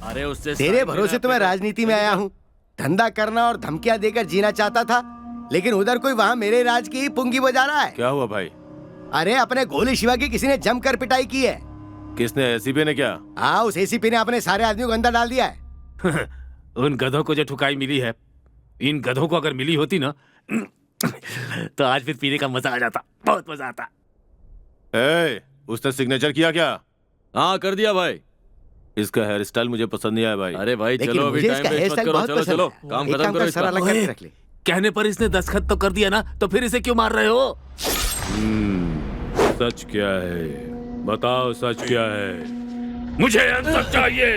अरे उससे तेरे भरोसे तो मैं राजनीति में आया हूँ। धंधा करना और धमकियां देकर जीना चाहता था, लेकिन उधर कोई वहाँ मेरे राज की पुंगी बजा रहा है। क्या हुआ भाई? अरे अपने गोली शिवा की किसी ने जमकर पिटाई की है। किसने? एसीपी ने क्या? हाँ, उस एसीपी ने अपने सारे आदमियों को अंदर डाल दिया है। उन गधों को जो ठुकाई मिली है, इन गधों को अगर मिली होती ना तो आज फिर पीने का मजा आ जाता, बहुत मजा आता। उसने सिग्नेचर किया क्या? हाँ कर दिया भाई। इसका हेयर स्टाइल मुझे पसंद नहीं आया भाई। अरे भाई चलो अभी टाइम वेस्ट मत करो, चलो चलो काम खत्म करो इसका। कहने पर इसने दस्तखत तो कर दिया ना, तो फिर इसे क्यों मार रहे हो? सच क्या है? बताओ सच क्या है? मुझे आंसर चाहिए।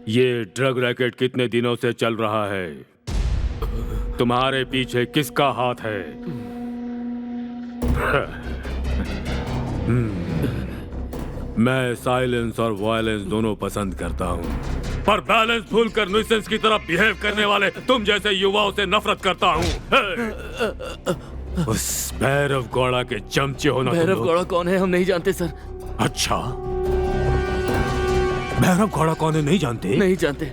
ये ड्रग रैकेट कितने दिनों से चल रहा है? तुम्हारे पीछे किसका हाथ है? मैं साइलेंस और वायलेंस दोनों पसंद करता हूँ, पर बैलेंस भूलकर न्यूसेंस की तरह बिहेव करने वाले तुम जैसे युवाओं से नफरत करता हूँ। उस भैरव गौड़ा के चमचे हो ना। भैरव गौड़ा कौन है? हम नहीं जानते सर। अच्छा, भैरव गौड़ा कौन है नहीं जानते? नहीं जानते।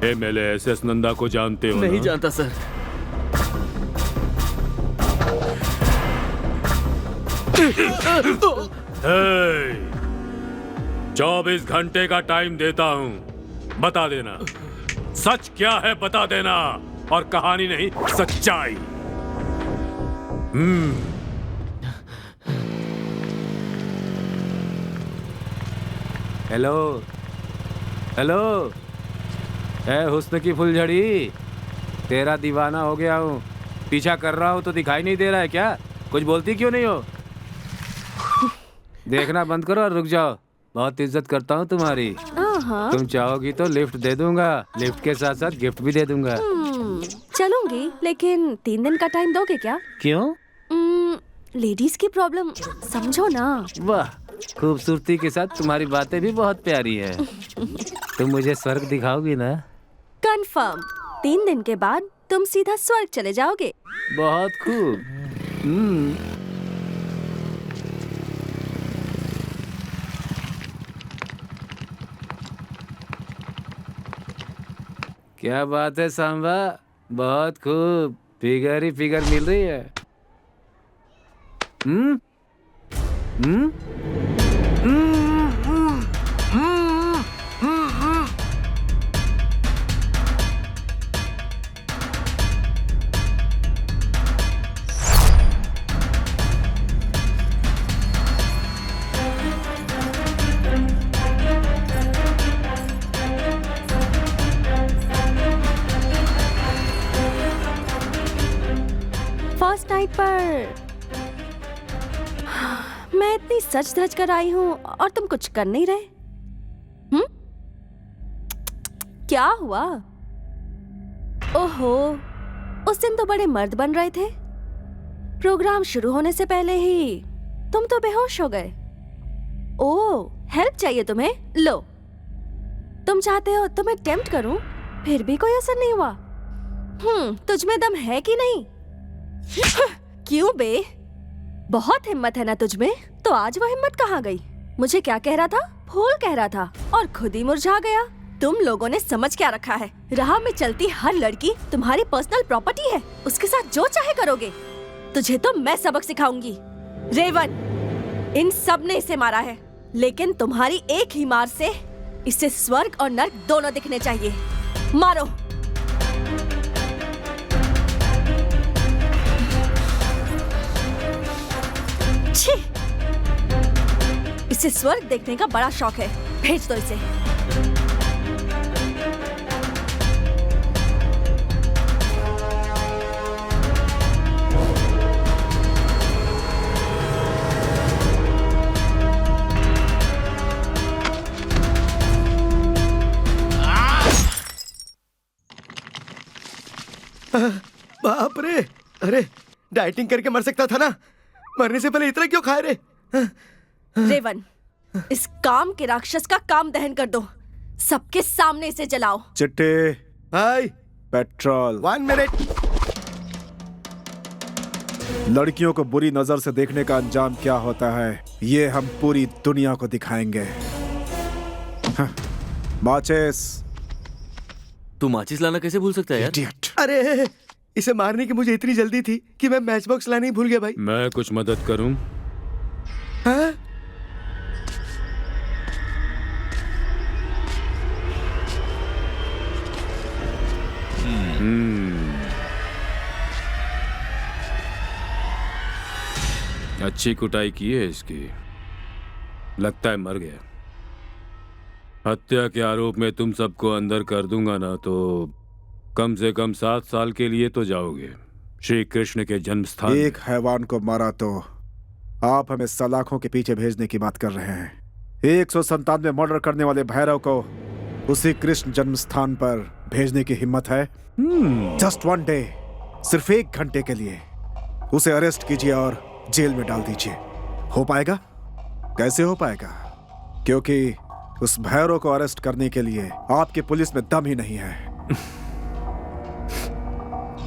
MLA SS नंदा को जानते हो? नहीं जानता सर। 24 घंटे का टाइम देता हूँ, बता देना सच क्या है, बता देना, और कहानी नहीं सच्चाई। हेलो हेलो, ए हुस्न की फुलझड़ी, तेरा दीवाना हो गया हूँ। पीछा कर रहा हूँ तो दिखाई नहीं दे रहा है क्या? कुछ बोलती क्यों नहीं हो? देखना बंद करो और रुक जाओ, बहुत इज्जत करता हूँ तुम्हारी। तुम चाहोगी तो लिफ्ट दे दूंगा, लिफ्ट के साथ साथ गिफ्ट भी दे दूंगा। चलूंगी, लेकिन 3 दिन का टाइम दोगे क्या? क्यों? लेडीज की प्रॉब्लम समझो ना। वाह, खूबसूरती के साथ तुम्हारी बातें भी बहुत प्यारी है। तुम मुझे स्वर्ग दिखाओगी ना? कंफर्म, 3 दिन के बाद तुम सीधा स्वर्ग चले जाओगे। बहुत खूब। क्या बात है सांबा, बहुत खूब, फिगर ही फिगर मिल रही है। फर्स्ट नाइट पर मैं इतनी सच धज कर आई हूँ और तुम कुछ कर नहीं रहे। क्या हुआ? ओहो, उस दिन तो बड़े मर्द बन रहे थे। प्रोग्राम शुरू होने से पहले ही तुम तो बेहोश हो गए। ओह, हेल्प चाहिए तुम्हें? लो, तुम चाहते हो तुम्हें टेम्प्ट करूं, फिर भी कोई असर नहीं हुआ। तुझमें दम है कि नहीं? क्यों बे, बहुत हिम्मत है ना तुझमें? तो आज वो हिम्मत कहाँ गई? मुझे क्या कह रहा था? फूल कह रहा था और खुद ही मुरझा गया। तुम लोगों ने समझ क्या रखा है? राह में चलती हर लड़की तुम्हारी पर्सनल प्रॉपर्टी है, उसके साथ जो चाहे करोगे। तुझे तो मैं सबक सिखाऊंगी। रेवन, इन सब ने इसे मारा है, लेकिन तुम्हारी एक ही मार से इसे स्वर्ग और नर्क दोनों दिखने चाहिए। मारो। छी, इसे स्वर्ग देखने का बड़ा शौक है। भेज दो इसे। बाप रे, अरे डाइटिंग करके मर सकता था ना, मरने से पहले इतना क्यों खाए रे? रेवन, इस काम के राक्षस का काम दहन कर दो, सबके सामने इसे जलाओ। चिट्टे, हाय, पेट्रोल। 1 मिनट। लड़कियों को बुरी नजर से देखने का अंजाम क्या होता है, ये हम पूरी दुनिया को दिखाएंगे। माचिस। तू माचिस लाना कैसे भूल सकता है यार? Idiot. अरे इसे मारने की मुझे इतनी जल्दी थी कि मैं मैच बॉक्स लाना ही भूल गया भाई। मैं कुछ मदद करूं? हाँ? अच्छी कुटाई की है इसकी। लगता है मर गया। हत्या के आरोप में तुम सबको अंदर कर दूंगा ना तो कम से कम 7 साल के लिए तो जाओगे श्री कृष्ण के जन्म स्थान। एक हैवान को मारा तो आप हमें सलाखों के पीछे भेजने की बात कर रहे हैं। 197 मर्डर करने वाले भैरव को उसी कृष्ण जन्म स्थान पर भेजने की हिम्मत है? जस्ट 1 डे, सिर्फ 1 घंटे के लिए उसे अरेस्ट कीजिए और जेल में डाल दीजिए। हो पाएगा? कैसे हो पाएगा? क्योंकि उस भैरव को अरेस्ट करने के लिए आपकी पुलिस में दम ही नहीं है।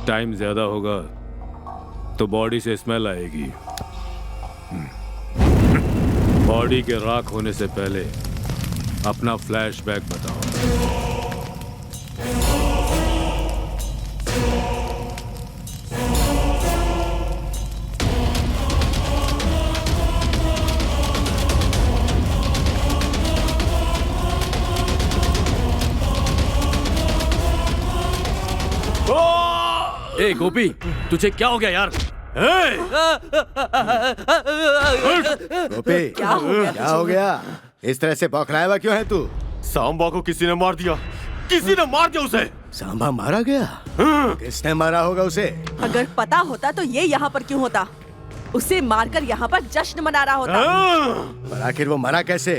टाइम ज्यादा होगा तो बॉडी से स्मेल आएगी। बॉडी के राख होने से पहले अपना फ्लैशबैक बताओ। ए गोपी, तुझे क्या हो गया यार? गोपी, क्या हो गया? इस तरह से बौखलाया हुआ क्यों है तू? सांबा को किसी ने मार दिया। किसी ने मार दिया उसे। सांबा मारा गया? किसने मारा होगा उसे? अगर पता होता तो ये यहाँ पर क्यों होता? उसे मारकर यहाँ पर जश्न मना रहा होता। पर आखिर वो मरा कैसे?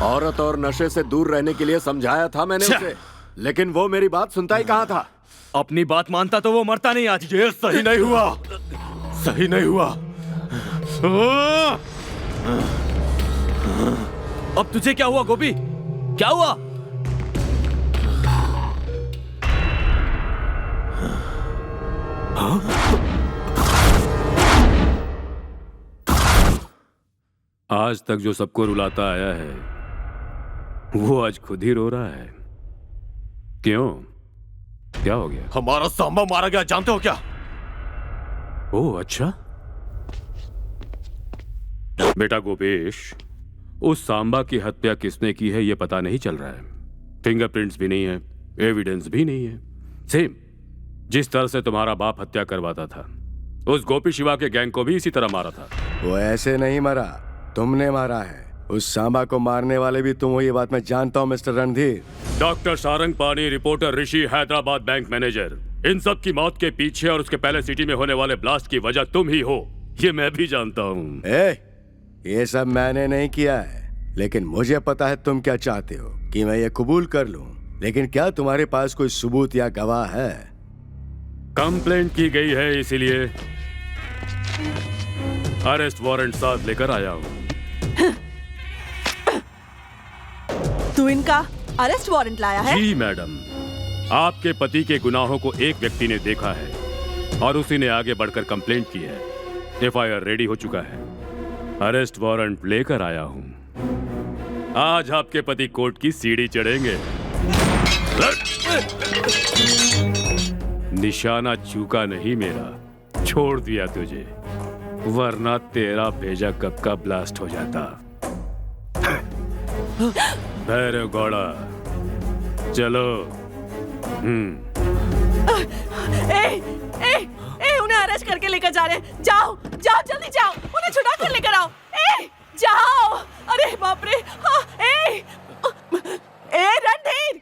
औरत और नशे से दूर रहने के लिए समझाया था मैंने उसे, लेकिन वो मेरी बात सुनता ही कहाँ था। अपनी बात मानता तो वो मरता नहीं आज। ये सही नहीं हुआ, सही नहीं हुआ। अब तुझे क्या हुआ गोपी? क्या हुआ? आज तक जो सबको रुलाता आया है वो आज खुद ही रो रहा है। क्यों? क्या हो गया? हमारा सांबा मारा गया, जानते हो क्या? ओह अच्छा। बेटा गोपेश, उस सांबा की हत्या किसने की है ये पता नहीं चल रहा है। फिंगरप्रिंट्स भी नहीं है, एविडेंस भी नहीं है। सेम जिस तरह से तुम्हारा बाप हत्या करवाता था, उस गोपी शिवा के गैंग को भी इसी तरह मारा था। वो ऐसे नहीं मरा, तुमने मारा है। उस सांबा को मारने वाले भी तुम हो, ये बात मैं जानता हूँ मिस्टर रणधीर। डॉक्टर सारंग पानी, रिपोर्टर ऋषि, हैदराबाद बैंक मैनेजर, इन सब की मौत के पीछे और उसके पहले सिटी में होने वाले ब्लास्ट की वजह तुम ही हो, ये मैं भी जानता हूँ। ये सब मैंने नहीं किया है, लेकिन मुझे पता है तुम क्या चाहते हो कि मैं ये कबूल कर लूं। लेकिन क्या तुम्हारे पास कोई सबूत या गवाह है? कंप्लेंट की गई है, इसीलिए अरेस्ट वारंट साथ लेकर आया हूँ। तू इनका अरेस्ट वारंट लाया है? जी मैडम, आपके पति के गुनाहों को एक व्यक्ति ने देखा है और उसी ने आगे बढ़कर कंप्लेंट की है। एफआईआर रेडी हो चुका है, अरेस्ट वारंट लेकर आया हूं। आज आपके पति कोर्ट की सीढ़ी चढ़ेंगे। निशाना चूका नहीं मेरा, छोड़ दिया तुझे, वरना तेरा भेजा कब का ब्लास्ट हो जाता। भैरव गौड़ा, चलो। उन्हें अरेस्ट करके लेकर जा रहे हैं। जाओ जाओ, जल्दी जाओ, उन्हें छुड़ा कर लेकर आओ। जाओ। अरे बाप रे। रणधीर,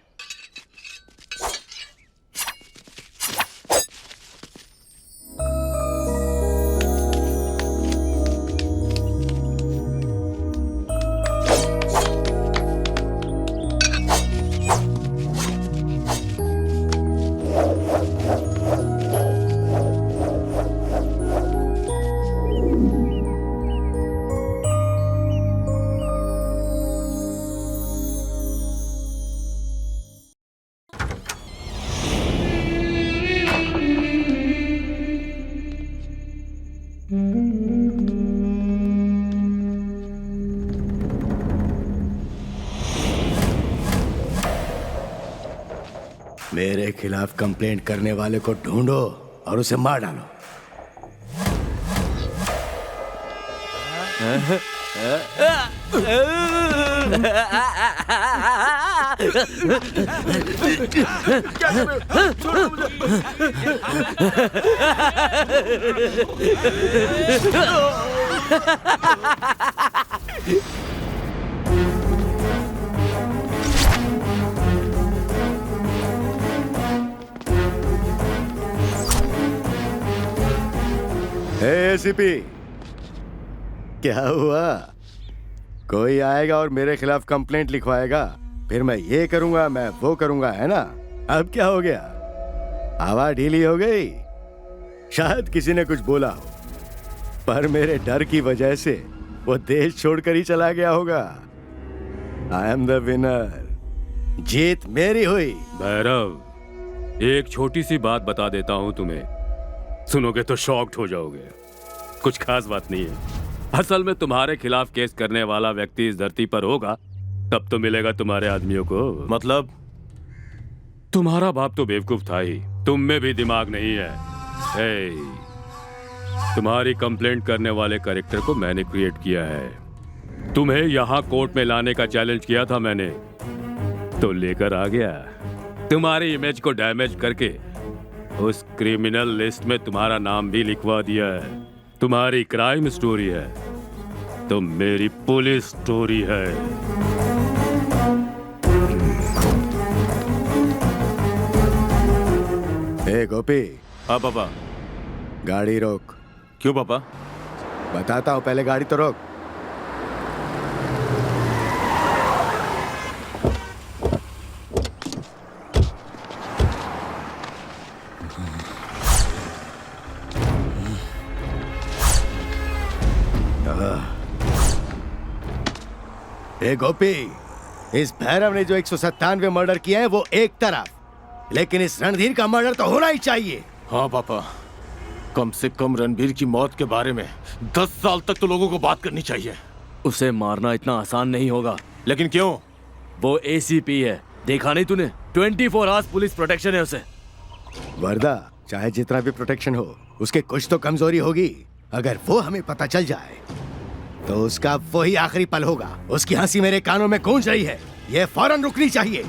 मेरे खिलाफ कंप्लेंट करने वाले को ढूंढो और उसे मार डालो। एसीपी, क्या हुआ? कोई आएगा और मेरे खिलाफ कंप्लेंट लिखवाएगा, फिर मैं ये करूंगा, मैं वो करूंगा, है ना? अब क्या हो गया? हवा ढीली हो गई? शायद किसी ने कुछ बोला हो, पर मेरे डर की वजह से वो देश छोड़कर ही चला गया होगा। आई एम द विनर, जीत मेरी हुई। भैरव, एक छोटी सी बात बता देता हूं तुम्हें, सुनोगे तो शॉक्ड हो जाओगे। कुछ खास बात नहीं है। असल में तुम्हारे खिलाफ केस करने वाला व्यक्ति इस धरती पर होगा तब तो मिलेगा तुम्हारे आदमियों को। मतलब? तुम्हारा बाप तो बेवकूफ था ही, तुम में भी दिमाग नहीं है। तुम्हारी कंप्लेंट करने वाले कैरेक्टर को मैंने क्रिएट किया है। तुम्हें यहाँ कोर्ट में लाने का चैलेंज किया था मैंने, तो लेकर आ गया। तुम्हारी इमेज को डैमेज करके उस क्रिमिनल लिस्ट में तुम्हारा नाम भी लिखवा दिया है। तुम्हारी क्राइम स्टोरी है तो मेरी पुलिस स्टोरी है। ए गोपी। हाँ पापा। गाड़ी रोक। क्यों पापा? बताता हूँ, पहले गाड़ी तो रोक। ए गोपी, इस भैरव ने जो 197 मर्डर किया है वो एक तरफ, लेकिन इस रणधीर का मर्डर तो होना ही चाहिए। हाँ पापा, कम से कम रणबीर की मौत के बारे में 10 साल तक तो लोगों को बात करनी चाहिए। उसे मारना इतना आसान नहीं होगा। लेकिन क्यों? वो एसीपी है, देखा नहीं तूने? 24 आवर्स पुलिस प्रोटेक्शन है उसे। वर्दा, चाहे जितना भी प्रोटेक्शन हो, उसके कुछ तो कमजोरी होगी। अगर वो हमें पता चल जाए तो उसका वही आखिरी पल होगा। उसकी हंसी मेरे कानों में गूंज रही है, ये फौरन रुकनी चाहिए।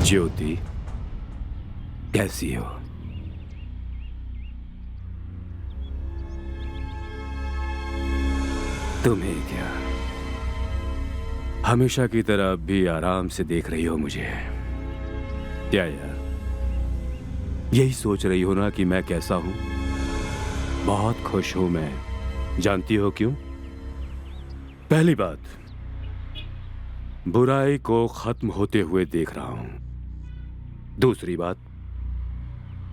ज्योति, कैसी हो? तुम्हें क्या, हमेशा की तरह अब भी आराम से देख रही हो मुझे? क्या यार, यही सोच रही हो ना कि मैं कैसा हूं? बहुत खुश हूं मैं। जानती हो क्यों? पहली बात, बुराई को खत्म होते हुए देख रहा हूं। दूसरी बात,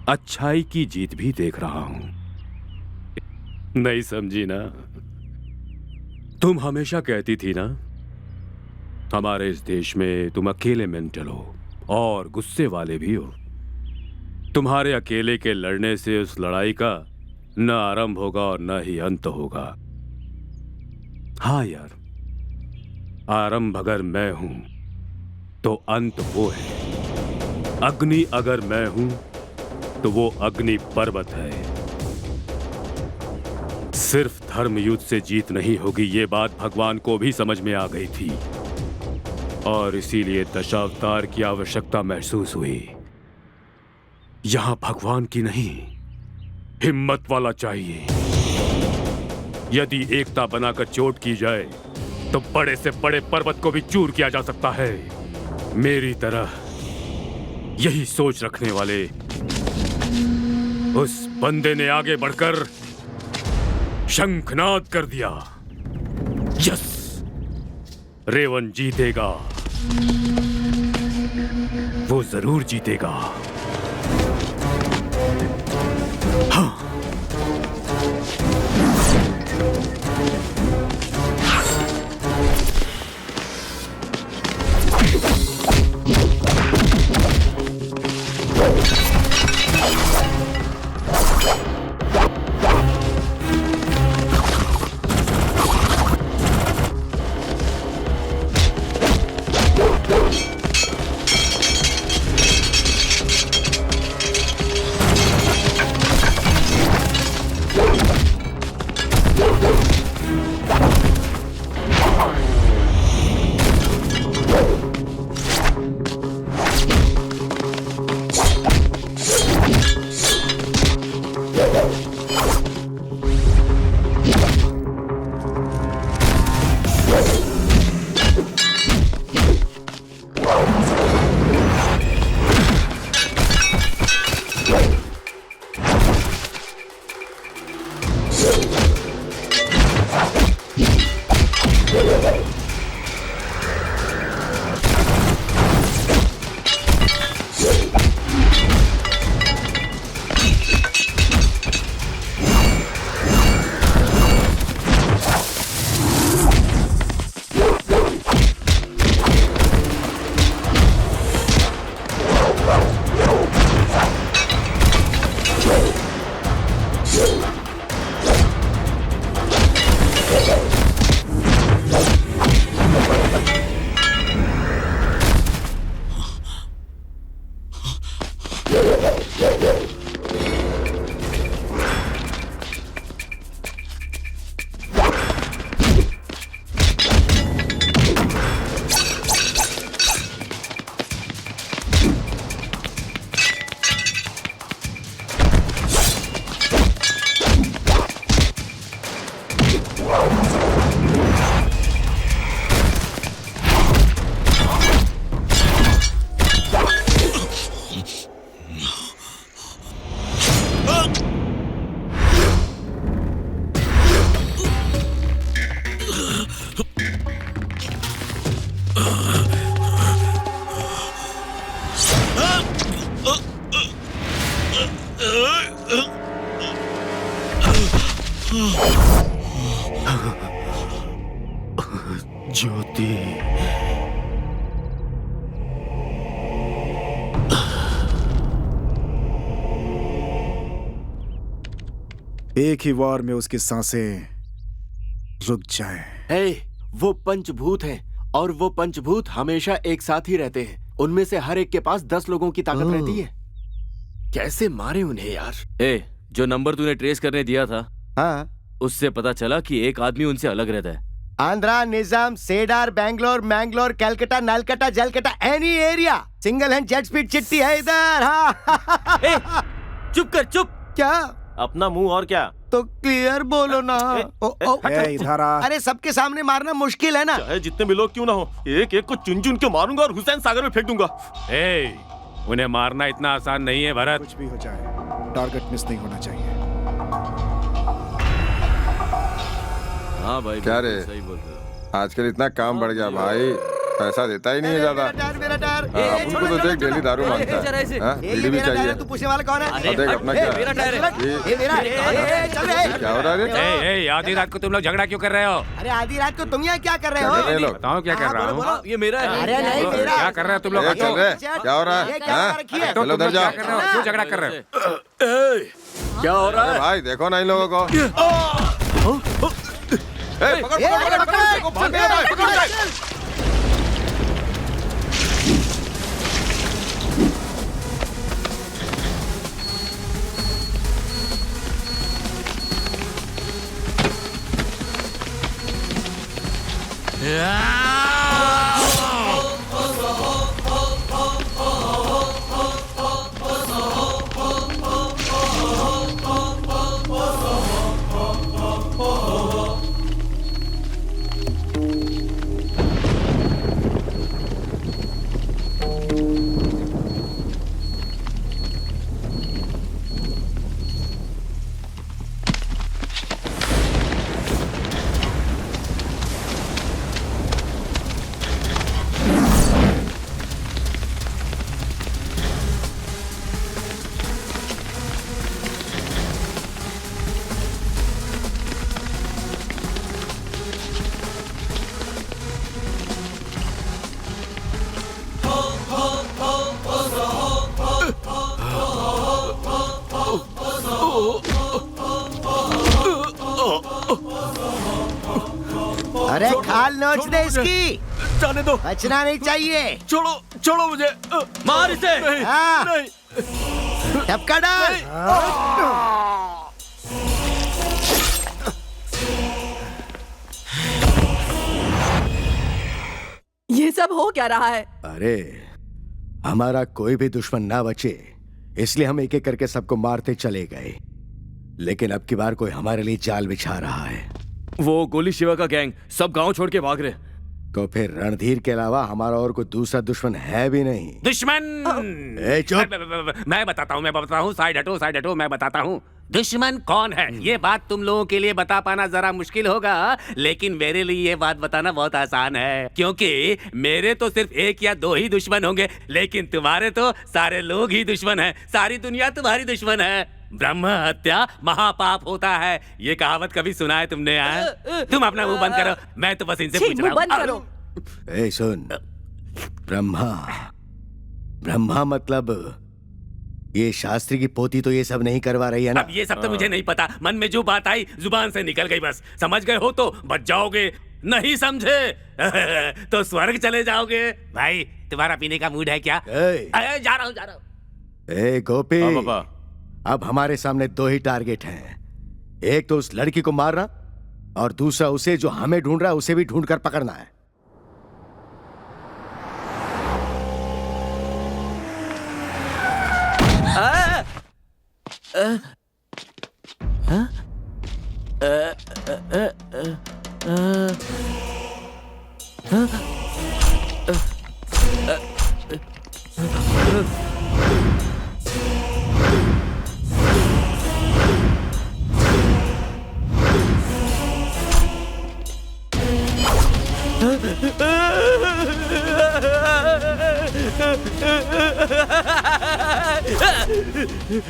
अच्छाई की जीत भी देख रहा हूं। नहीं समझी ना? तुम हमेशा कहती थी ना, हमारे इस देश में तुम अकेले मेंटल हो और गुस्से वाले भी हो। तुम्हारे अकेले के लड़ने से उस लड़ाई का न आरंभ होगा और न ही अंत होगा। हाँ यार, आरंभ अगर मैं हूं तो अंत वो है। अग्नि अगर मैं हूं तो वो अग्नि पर्वत है। सिर्फ धर्म युद्ध से जीत नहीं होगी, ये बात भगवान को भी समझ में आ गई थी और इसीलिए दशावतार की आवश्यकता महसूस हुई। यहां भगवान की नहीं, हिम्मत वाला चाहिए। यदि एकता बनाकर चोट की जाए तो बड़े से बड़े पर्वत को भी चूर किया जा सकता है। मेरी तरह यही सोच रखने वाले उस बंदे ने आगे बढ़कर शंखनाद कर दिया। यस, रेवन जीतेगा, वो जरूर जीतेगा। हाँ। ज्योति। एक ही वार में उसकी सांसें रुक जाएं। हे, वो पंचभूत हैं और वो पंचभूत हमेशा एक साथ ही रहते हैं। उनमें से हर एक के पास 10 लोगों की ताकत रहती है। कैसे मारे उन्हें यार? जो नंबर तूने ट्रेस करने दिया था, हाँ, उससे पता चला कि एक आदमी उनसे अलग रहता है। आंध्रा, निजाम, सेडार, बैंगलोर, मैंगलोर, कलकत्ता, नलकट्टा, जलकट्टा, any area, single hand jet speed चिट्ठी है इधर। हाँ। चुप कर, चुप। क्या? अपना मुंह और क्या? तो क्लियर बोलो ना। इधर आ। अरे सबके सामने मारना मुश्किल है ना। चाहे जितने भी लोग क्यों ना हो, एक एक को चुन चुन के मारूंगा और हुसैन सागर में फेंक दूंगा। उन्हें मारना इतना आसान नहीं है भरत। कुछ भी हो जाए, टारगेट मिस नहीं होना चाहिए। हाँ भाई, क्या रे? सही बोल रहे हो। आजकल इतना काम बढ़ गया भाई, पैसा देता ही नहीं है ज्यादा। उनको तो देख डेली दारू मांगता है। हाँ, बीड़ी भी चाहिए। तू पूछने वाला कौन है? देख अपना क्या मेरा टायर है। चल रे। क्या हो रहा है? आधी रात को तुम लोग झगड़ा क्यों कर रहे हो? अरे आधी रात को तुम यहाँ क्या कर रहे हो? बताओ क्या कर रहा हूँ? ये मेरा है। अरे नहीं मेरा। क्या कर रहे हो तुम लोग? चल रहे, क्या हो रहा है? चलो उधर जाओ। क्यों झगड़ा कर रहे हो? क्या हो रहा है भाई? देखो ना इन लोगों को। पकड़। अरे खाल नोच दे इसकी। जाने दो, बचना नहीं चाहिए। छोड़ो छोड़ो मुझे। मार इसे। नहीं। टपका डाल। ये सब हो क्या रहा है? अरे हमारा कोई भी दुश्मन ना बचे, इसलिए हम एक एक करके सबको मारते चले गए। लेकिन अब की बार कोई हमारे लिए जाल बिछा रहा है। वो गोली शिवा का गैंग सब गांव छोड़ के भाग रहे। तो फिर रणधीर के अलावा हमारा और कोई दूसरा दुश्मन है भी नहीं। दुश्मन ए, चुप। मैं बताता हूँ, साइड हटो, मैं बताता हूँ दुश्मन कौन है। ये बात तुम लोगों के लिए बता पाना जरा मुश्किल होगा, लेकिन मेरे लिए ये बात बताना बहुत आसान है, क्योंकि मेरे तो सिर्फ एक या दो ही दुश्मन होंगे, लेकिन तुम्हारे तो सारे लोग ही दुश्मन हैं। सारी दुनिया तुम्हारी दुश्मन है। ब्रह्म हत्या महापाप होता है, ये कहावत कभी सुना है तुमने? तुम अपना मुंह बंद करो, मैं तो बस इनसे पूछ रहा हूँ। ए सुन, ब्रह्मा मतलब ये शास्त्री की पोती तो ये सब नहीं करवा रही है ना? अब ये सब तो मुझे नहीं पता, मन में जो बात आई जुबान से निकल गई बस। समझ गए हो तो बच जाओगे, नहीं समझे तो स्वर्ग चले जाओगे। भाई तुम्हारा पीने का मूड है क्या? जा रहा हूँ। ए गोपी, पापा। अब हमारे सामने दो ही टारगेट हैं। एक तो उस लड़की को मारना और दूसरा उसे जो हमें ढूंढ रहा है उसे भी ढूंढ कर पकड़ना है।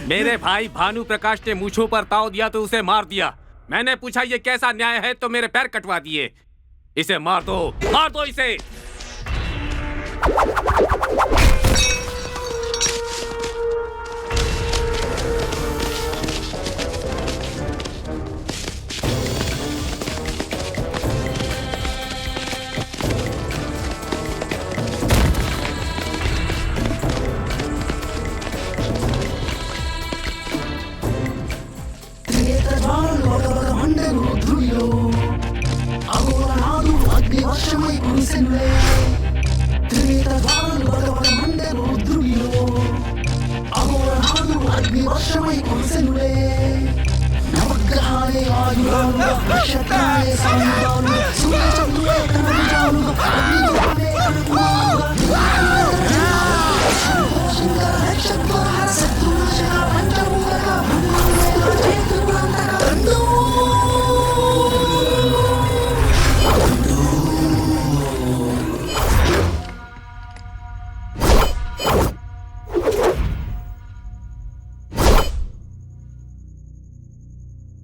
मेरे भाई भानु प्रकाश ने मूंछों पर ताव दिया तो उसे मार दिया। मैंने पूछा ये कैसा न्याय है तो मेरे पैर कटवा दिए। इसे मार दो इसे।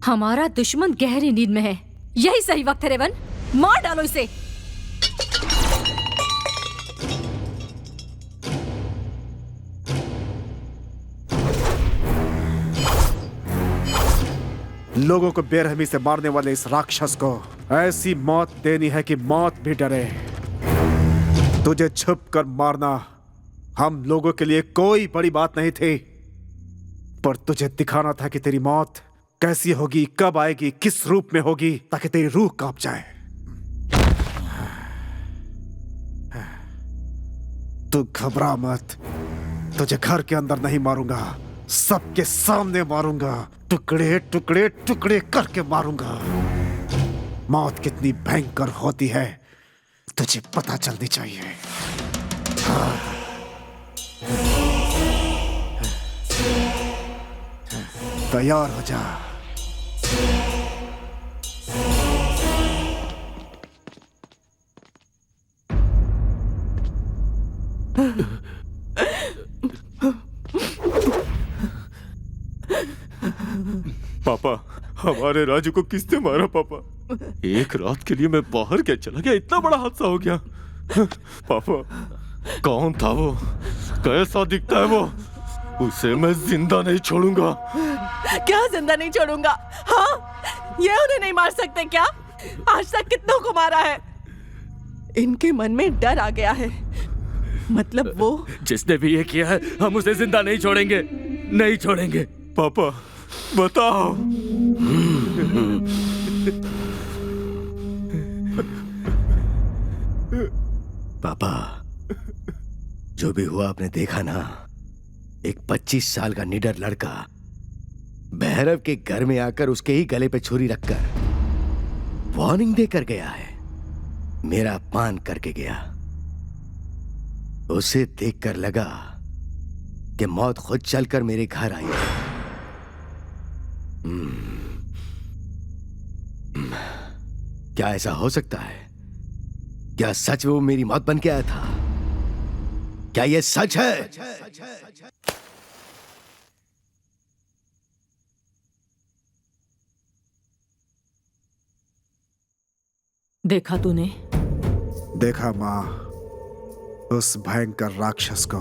हमारा दुश्मन गहरी नींद में है। यही सही वक्त है रेवन, मार डालो इसे। लोगों को बेरहमी से मारने वाले इस राक्षस को ऐसी मौत देनी है कि मौत भी डरे। तुझे छुप कर मारना हम लोगों के लिए कोई बड़ी बात नहीं थी, पर तुझे दिखाना था कि तेरी मौत कैसी होगी, कब आएगी, किस रूप में होगी, ताकि तेरी रूह कांप जाए। तू घबरा मत, तुझे घर के अंदर नहीं मारूंगा, सबके सामने मारूंगा, टुकड़े टुकड़े टुकड़े करके मारूंगा। मौत कितनी भयंकर होती है तुझे पता चलनी चाहिए। तैयार हो जा। पापा, हमारे राजू को किसने मारा? पापा, एक रात के लिए मैं बाहर क्या चला गया, इतना बड़ा हादसा हो गया। पापा, कौन था वो? कैसा दिखता है वो? उसे मैं जिंदा नहीं छोड़ूंगा। क्या जिंदा नहीं छोड़ूंगा? हाँ, ये उन्हें नहीं मार सकते क्या? आज तक कितनों को मारा है। इनके मन में डर आ गया है। मतलब वो जिसने भी ये किया है, हम उसे जिंदा नहीं छोड़ेंगे, नहीं छोड़ेंगे। पापा बताओ। पापा, जो भी हुआ आपने देखा ना। एक 25 साल का निडर लड़का भैरव के घर में आकर उसके ही गले पे छुरी रखकर वार्निंग देकर गया है। मेरा अपमान करके गया। उसे देखकर लगा कि मौत खुद चलकर मेरे घर आई है। क्या ऐसा हो सकता है? क्या सच में वो मेरी मौत बन के आया था? क्या ये सच है? देखा तूने? देखा माँ, उस भयंकर राक्षस को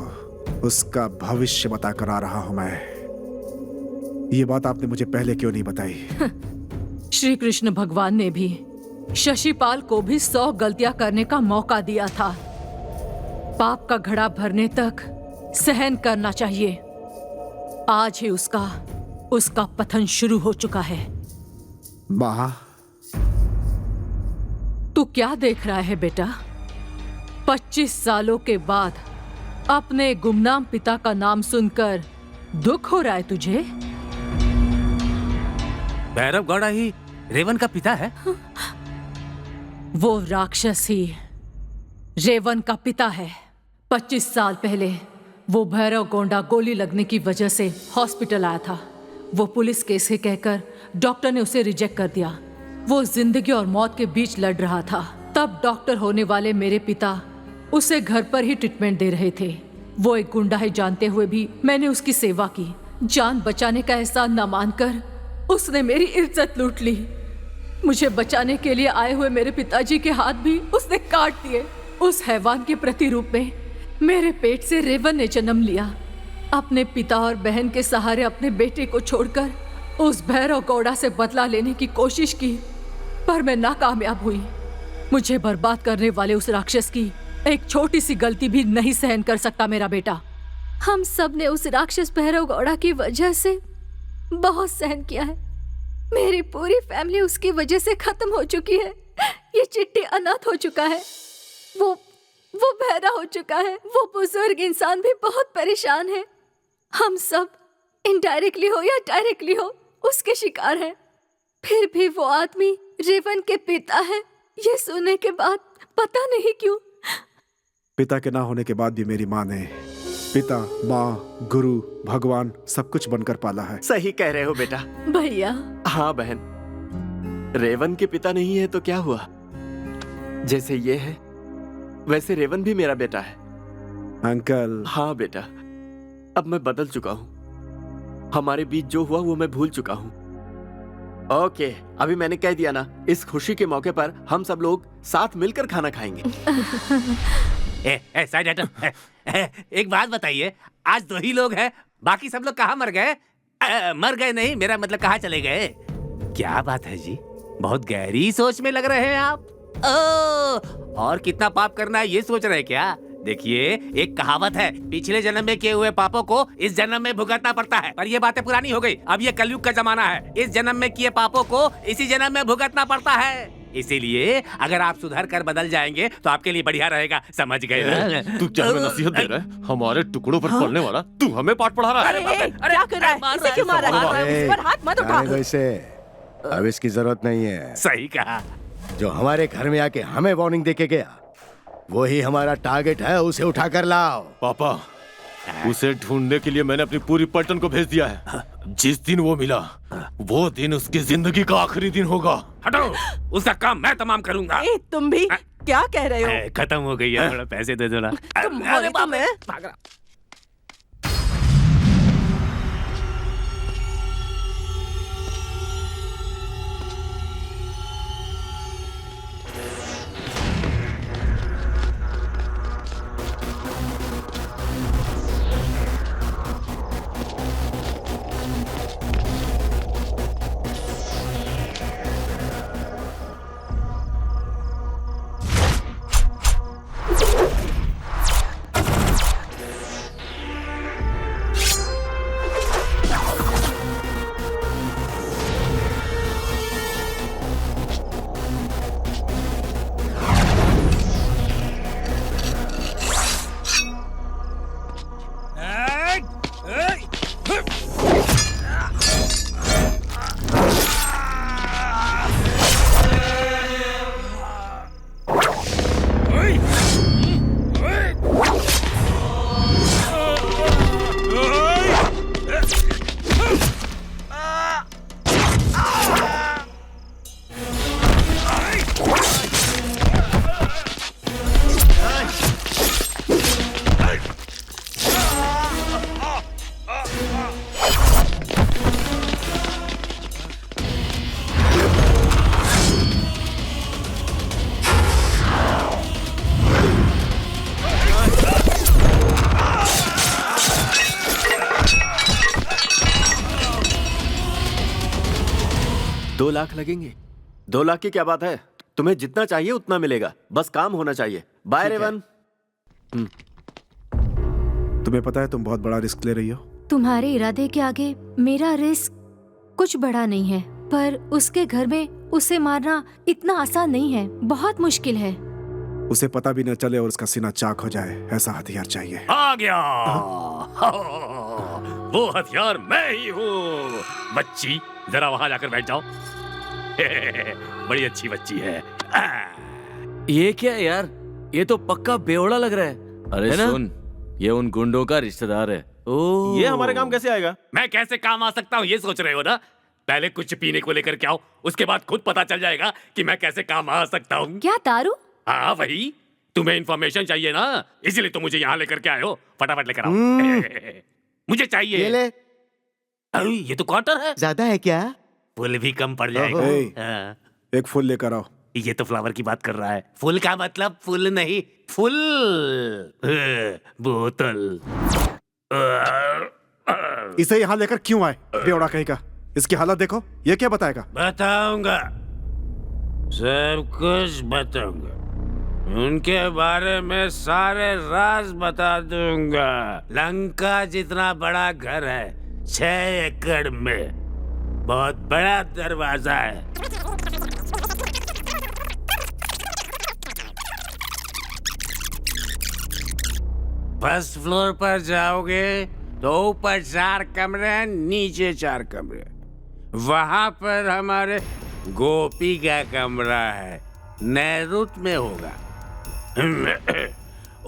उसका भविष्य बताकर आ रहा हूं मैं। ये बात आपने मुझे पहले क्यों नहीं बताई? श्री कृष्ण भगवान ने भी शशिपाल को भी 100 गलतियां करने का मौका दिया था। पाप का घड़ा भरने तक सहन करना चाहिए। आज ही उसका पतन शुरू हो चुका है। माँ, तू क्या देख रहा है बेटा? 25 सालों के बाद अपने गुमनाम पिता का नाम सुनकर दुख हो रहा है तुझे? भैरव गौड़ा ही रेवन का पिता है? वो राक्षस ही रेवन का पिता है। 25 साल पहले वो भैरव गोंडा गोली लगने की वजह से हॉस्पिटल आया था। वो पुलिस केस है कहकर डॉक्टर ने उसे रिजेक्ट कर दिया। वो जिंदगी और मौत के बीच लड़ रहा था। तब डॉक्टर होने वाले मेरे पिता उसे घर पर ही ट्रीटमेंट दे रहे थे। वो एक गुंडा है जानते हुए भी मैंने उसकी सेवा की। जान बचाने का एहसान न मानकर उसने मेरी इज्जत लूट ली। मुझे बचाने के लिए आए हुए मेरे पिताजी के हाथ भी उसने काट दिए। उस हैवान के प्रतिरूप में मेरे पेट से रेवन ने जन्म लिया। अपने पिता और बहन के सहारे अपने बेटे को छोड़कर उस भैरव गौड़ा से बदला लेने की कोशिश की, पर मैं नाकामयाब हुई। मुझे बर्बाद करने वाले उस राक्षस की एक छोटी सी गलती भी नहीं सहन कर सकता मेरा बेटा। हम सब ने उस राक्षस भैरव गौड़ा की वजह से बहुत सहन किया है। मेरी पूरी फैमिली उसकी वजह से खत्म हो चुकी है। ये चिट्टी अनाथ हो चुका है। वो बहरा हो चुका है। वो बुजुर्ग इंसान भी बहुत परेशान है। हम सब इनडायरेक्टली हो या डायरेक्टली हो उसके शिकार हैं। फिर भी वो आदमी रेवन के पिता है। ये सुनने के बाद पता नहीं क्यों पिता के ना होने के बाद भी मेरी माँ ने पिता, माँ, गुरु, भगवान सब कुछ बनकर पाला है। सही कह रहे हो बेटा। भैया। हाँ बहन, रेवन के पिता नहीं है तो क्या हुआ? जैसे ये है वैसे रेवन भी मेरा बेटा है। अंकल। हाँ बेटा, अब मैं बदल चुका हूँ। हमारे बीच जो हुआ वो मैं भूल चुका हूँ। ओके, अभी मैंने कह दिया ना, इस खुशी के मौके पर हम सब लोग साथ मिलकर खाना खाएंगे। Side item. एक बात बताइए, आज 2 ही लोग हैं, बाकी सब लोग कहाँ मर गए? मर गए नहीं, मेरा मतलब कहाँ चले गए? क्या बात है जी, बहुत गहरी सोच में लग रहे हैं आप। और कितना पाप करना है ये सोच रहे हैं क्या? देखिए, एक कहावत है, पिछले जन्म में किए हुए पापों को इस जन्म में भुगतना पड़ता है। पर ये बातें पुरानी हो गई, अब ये कलयुग का जमाना है। इस जन्म में किए पापों को इसी जन्म में भुगतना पड़ता है। इसीलिए अगर आप सुधर कर बदल जाएंगे तो आपके लिए बढ़िया रहेगा। समझ गए ना? तू क्या हमें नसीहत दे रहा है? हमारे टुकड़ों पर पड़ने वाला तू हमें पाठ पढ़ा रहा है? अरे क्या कर रहा है? इसे क्यों मार रहा है? इस पर हाथ मत उठा। वैसे अब इसकी जरूरत नहीं है। सही कहा। जो हमारे घर में आके हमें वार्निंग देके गया वही हमारा टारगेट है। उसे उठा कर लाओ। पापा, उसे ढूंढने के लिए मैंने अपनी पूरी पलटन को भेज दिया है। जिस दिन वो मिला वो दिन उसकी जिंदगी का आखिरी दिन होगा। हटो, उसका काम मैं तमाम करूंगा। ए, तुम भी क्या कह रहे हो? खत्म हो गई है, थोड़ा पैसे दे दो ना। तुम्हारे तो मैं 2 लाख लगेंगे। 2 लाख की क्या बात है, तुम्हें जितना चाहिए उतना मिलेगा, बस काम होना चाहिए। बाय रेवन। तुम्हें पता है तुम बहुत बड़ा रिस्क ले रही हो। तुम्हारे इरादे के आगे मेरा रिस्क कुछ बड़ा नहीं है, पर उसके घर में उसे मारना इतना आसान नहीं है, बहुत मुश्किल है। उसे पता भी न चले और उसका सीना चाक हो जाए, ऐसा हथियार चाहिए। आ गया वो हथियार मैं ही हूँ। बच्ची जरा वहां जाकर बैठ जाओ। बड़ी अच्छी बच्ची है। ये क्या है यार, ये तो पक्का बेवड़ा लग रहा है। अरे है ना? सुन, ये उन गुंडों का रिश्तेदार है। ओ, ये हमारे काम कैसे आएगा? मैं कैसे काम आ सकता हूँ ये सोच रहे हो ना? पहले कुछ पीने को लेकर के आओ, उसके बाद खुद पता चल जाएगा कि मैं कैसे काम आ सकता हूँ। क्या दारू? हाँ वही, तुम्हें इंफॉर्मेशन चाहिए ना, इसलिए तो मुझे यहाँ लेकर के आए हो। फटाफट लेकर आओ। मुझे चाहिए। ये ले। अरे ये तो क्वार्टर है। ज्यादा है क्या? फुल भी कम पड़ जाएगा। ए, हाँ। एक फुल लेकर आओ। ये तो फ्लावर की बात कर रहा है। फुल का मतलब फुल नहीं, फुल बोतल। इसे यहाँ लेकर क्यों आए बेवड़ा कहीं का? इसकी हालत देखो, ये क्या बताएगा? बताऊंगा, सब कुछ बताऊंगा। उनके बारे में सारे राज बता दूंगा। लंका जितना बड़ा घर है, 6 एकड़ में, बहुत बड़ा दरवाजा है। फर्स्ट फ्लोर पर जाओगे तो ऊपर 4 कमरे, नीचे 4 कमरे। वहां पर हमारे गोपी का कमरा है, नए रूट में होगा।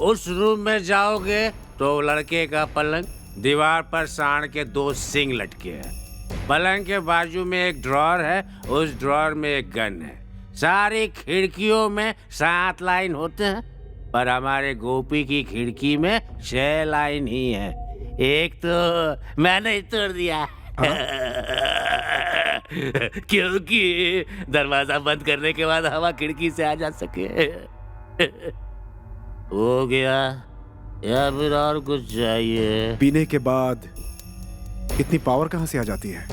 उस रूम में जाओगे तो लड़के का पलंग, दीवार पर सांड के 2 सींग लटके हैं। पलंग के बाजू में एक ड्रॉर है, उस ड्रॉर में एक गन है। सारी खिड़कियों में 7 लाइन होते हैं, पर हमारे गोपी की खिड़की में 6 लाइन ही है। एक तो मैंने ही तोड़ दिया। क्योंकि दरवाजा बंद करने के बाद हवा खिड़की से आ जा सके। हो गया या फिर और कुछ चाहिए? पीने के बाद इतनी पावर कहाँ से आ जाती है?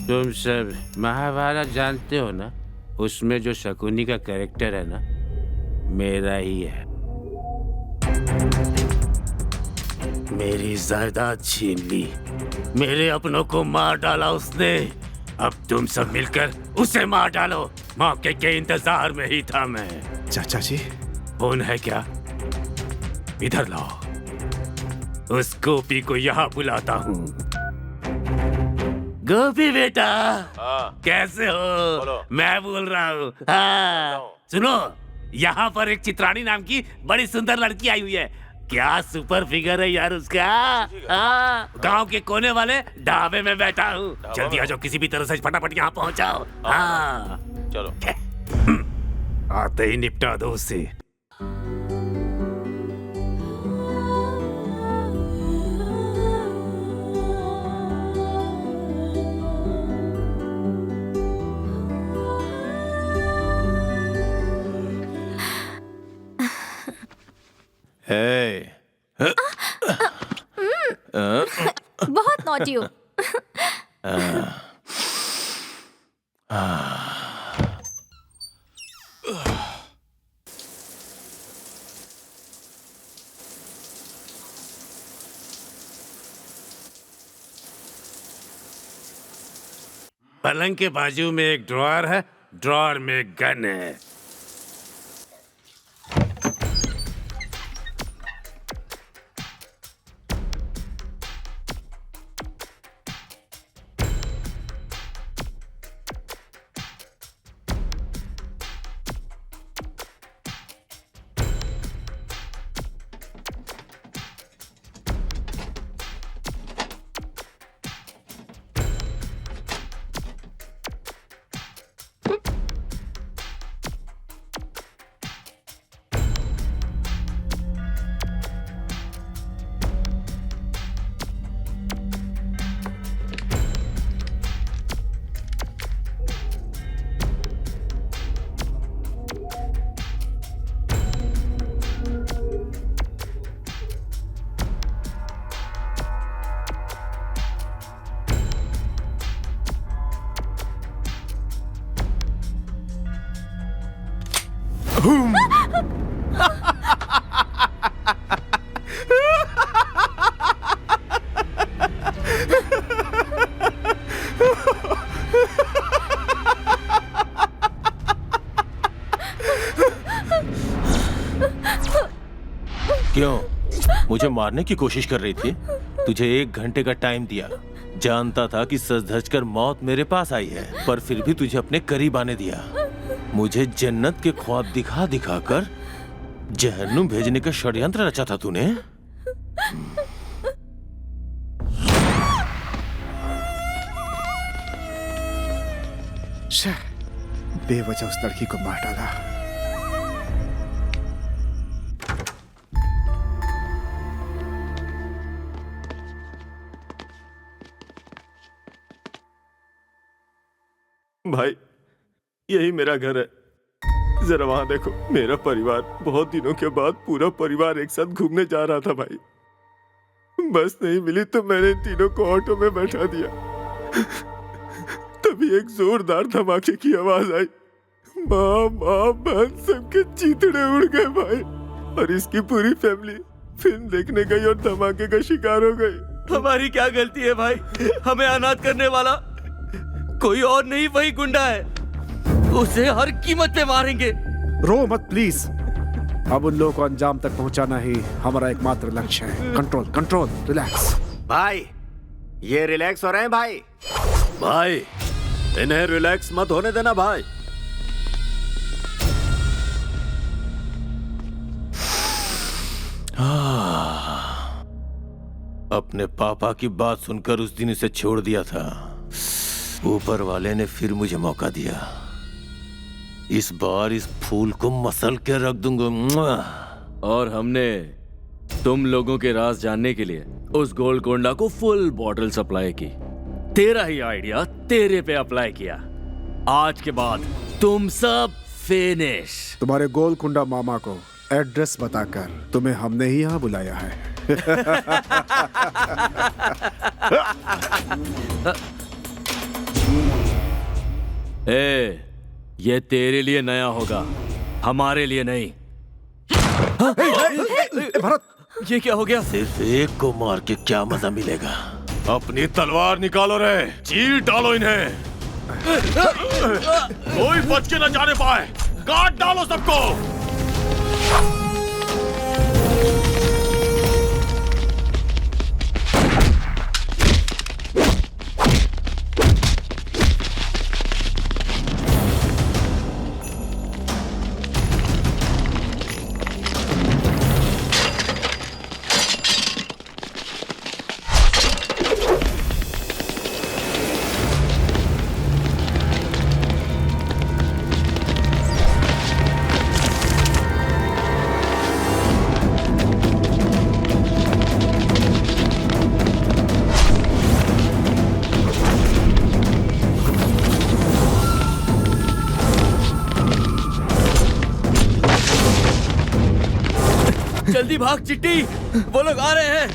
तुम सब महाभारत जानते हो ना, उसमें जो शकुनी का कैरेक्टर है ना, मेरा ही है। मेरी जायदाद छीन ली, मेरे अपनों को मार डाला उसने। अब तुम सब मिलकर उसे मार डालो। मौके के इंतजार में ही था मैं। चाचा जी, फोन है क्या? इधर लाओ। उस गोपी को यहाँ बुलाता हूँ। गोपी बेटा, कैसे हो? मैं बोल रहा हूँ। हाँ, सुनो, यहाँ पर एक चित्राणी नाम की बड़ी सुंदर लड़की आई हुई है। क्या सुपर फिगर है यार उसका। हाँ, गांव के कोने वाले ढाबे में बैठा हूँ। जल्दी आ जाओ, किसी भी तरह से फटाफट यहाँ पहुँचाओ। हाँ चलो। आते ही निपटा दो उसे। बहुत नॉटी हो। पलंग के बाजू में एक ड्रॉर है, ड्रॉर में एक गन है। क्यों मुझे मारने की कोशिश कर रही थी? तुझे 1 घंटे का टाइम दिया। जानता था कि सच धज कर मौत मेरे पास आई है, पर फिर भी तुझे अपने करीब आने दिया। मुझे जन्नत के ख्वाब दिखा दिखा कर जहन्नुम भेजने का षड्यंत्र रचा था तूने। बेवजह उस लड़की को मार डाला। भाई यही मेरा घर है, जरा वहां देखो। मेरा परिवार, बहुत दिनों के बाद पूरा परिवार एक साथ घूमने जा रहा था भाई। बस नहीं मिली तो मैंने इन तीनों को ऑटो में बैठा दिया। तभी एक जोरदार धमाके की आवाज आई। माँ बहन सबके चीथड़े उड़ गए भाई, और इसकी पूरी फैमिली फिल्म देखने गई और धमाके का शिकार हो गई। हमारी क्या गलती है भाई? हमें अनाथ करने वाला कोई और नहीं, वही गुंडा है। उसे हर कीमत पे मारेंगे। रो मत प्लीज। अब उन लोगों को अंजाम तक पहुंचाना ही हमारा एकमात्र लक्ष्य है। Control control, relax. भाई ये रिलैक्स हो रहे हैं भाई। भाई इन्हें रिलैक्स मत होने देना भाई। अपने पापा की बात सुनकर उस दिन इसे छोड़ दिया था। ऊपर वाले ने फिर मुझे मौका दिया। इस बार इस फूल को मसल के रख दूंगा। और हमने तुम लोगों के राज जानने के लिए उस गोलकोंडा को फुल बॉटल सप्लाई की। तेरा ही आइडिया तेरे पे अप्लाई किया। आज के बाद तुम सब फिनिश। तुम्हारे गोलकुंडा मामा को एड्रेस बताकर तुम्हें हमने ही यहाँ बुलाया है। ये तेरे लिए नया होगा, हमारे लिए नहीं। भरत, ये क्या हो गया? सिर्फ एक को मार के क्या मजा मिलेगा? अपनी तलवार निकालो रे, चीर डालो इन्हें। कोई बच के न जाने पाए, काट डालो सबको। जल्दी भाग चिट्टी, वो लोग आ रहे हैं।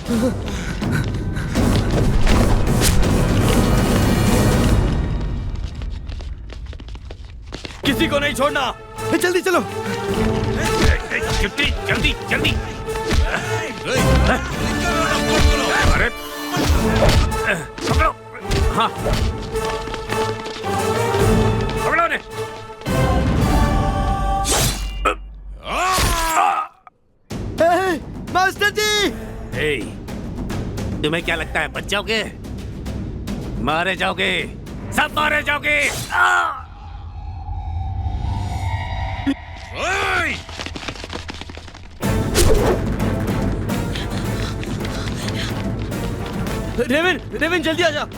किसी को नहीं छोड़ना। जल्दी चलो। चिट्टी जल्दी जल्दी। अरे पकड़ो। हाँ पकड़ो ने। मास्टर जी! तुम्हें क्या लगता है बच जाओगे? मारे जाओगे, सब मारे जाओगे। रेविन जल्दी आ जा।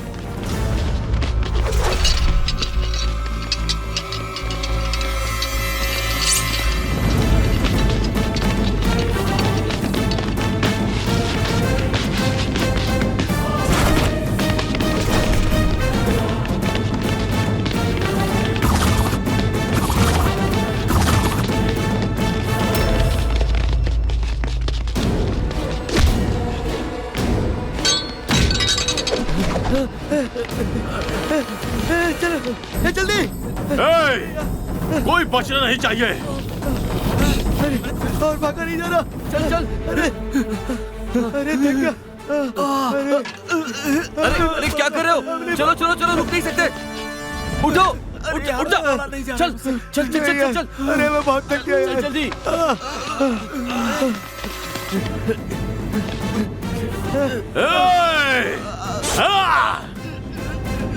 चलो जल्दी। कोई बचना नहीं चाहिए। और भागा नहीं जा रहा। चल चल। अरे देख क्या। अरे क्या कर रहे हो? चलो चलो चलो, रुक नहीं सकते। उठो, उठ जा। चल चल चल चल चल। अरे मैं बहुत थक गया यार। जल्दी।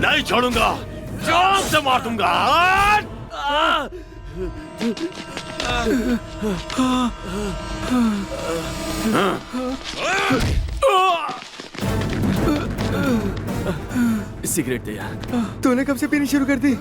नहीं छोड़ूंगा, जान से मार दूंगा। सिगरेट दे यार। तूने कब से पीनी शुरू कर दी?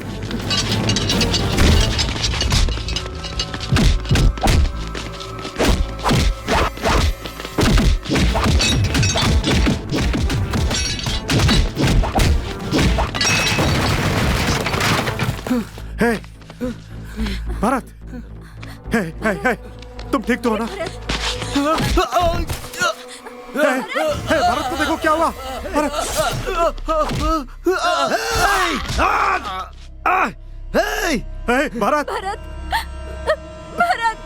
हे, भारत, हे, हे, हे, तुम ठीक तो हो ना? हे, हे, भारत को देखो क्या हुआ? भारत, हे, भारत, भरत, भरत,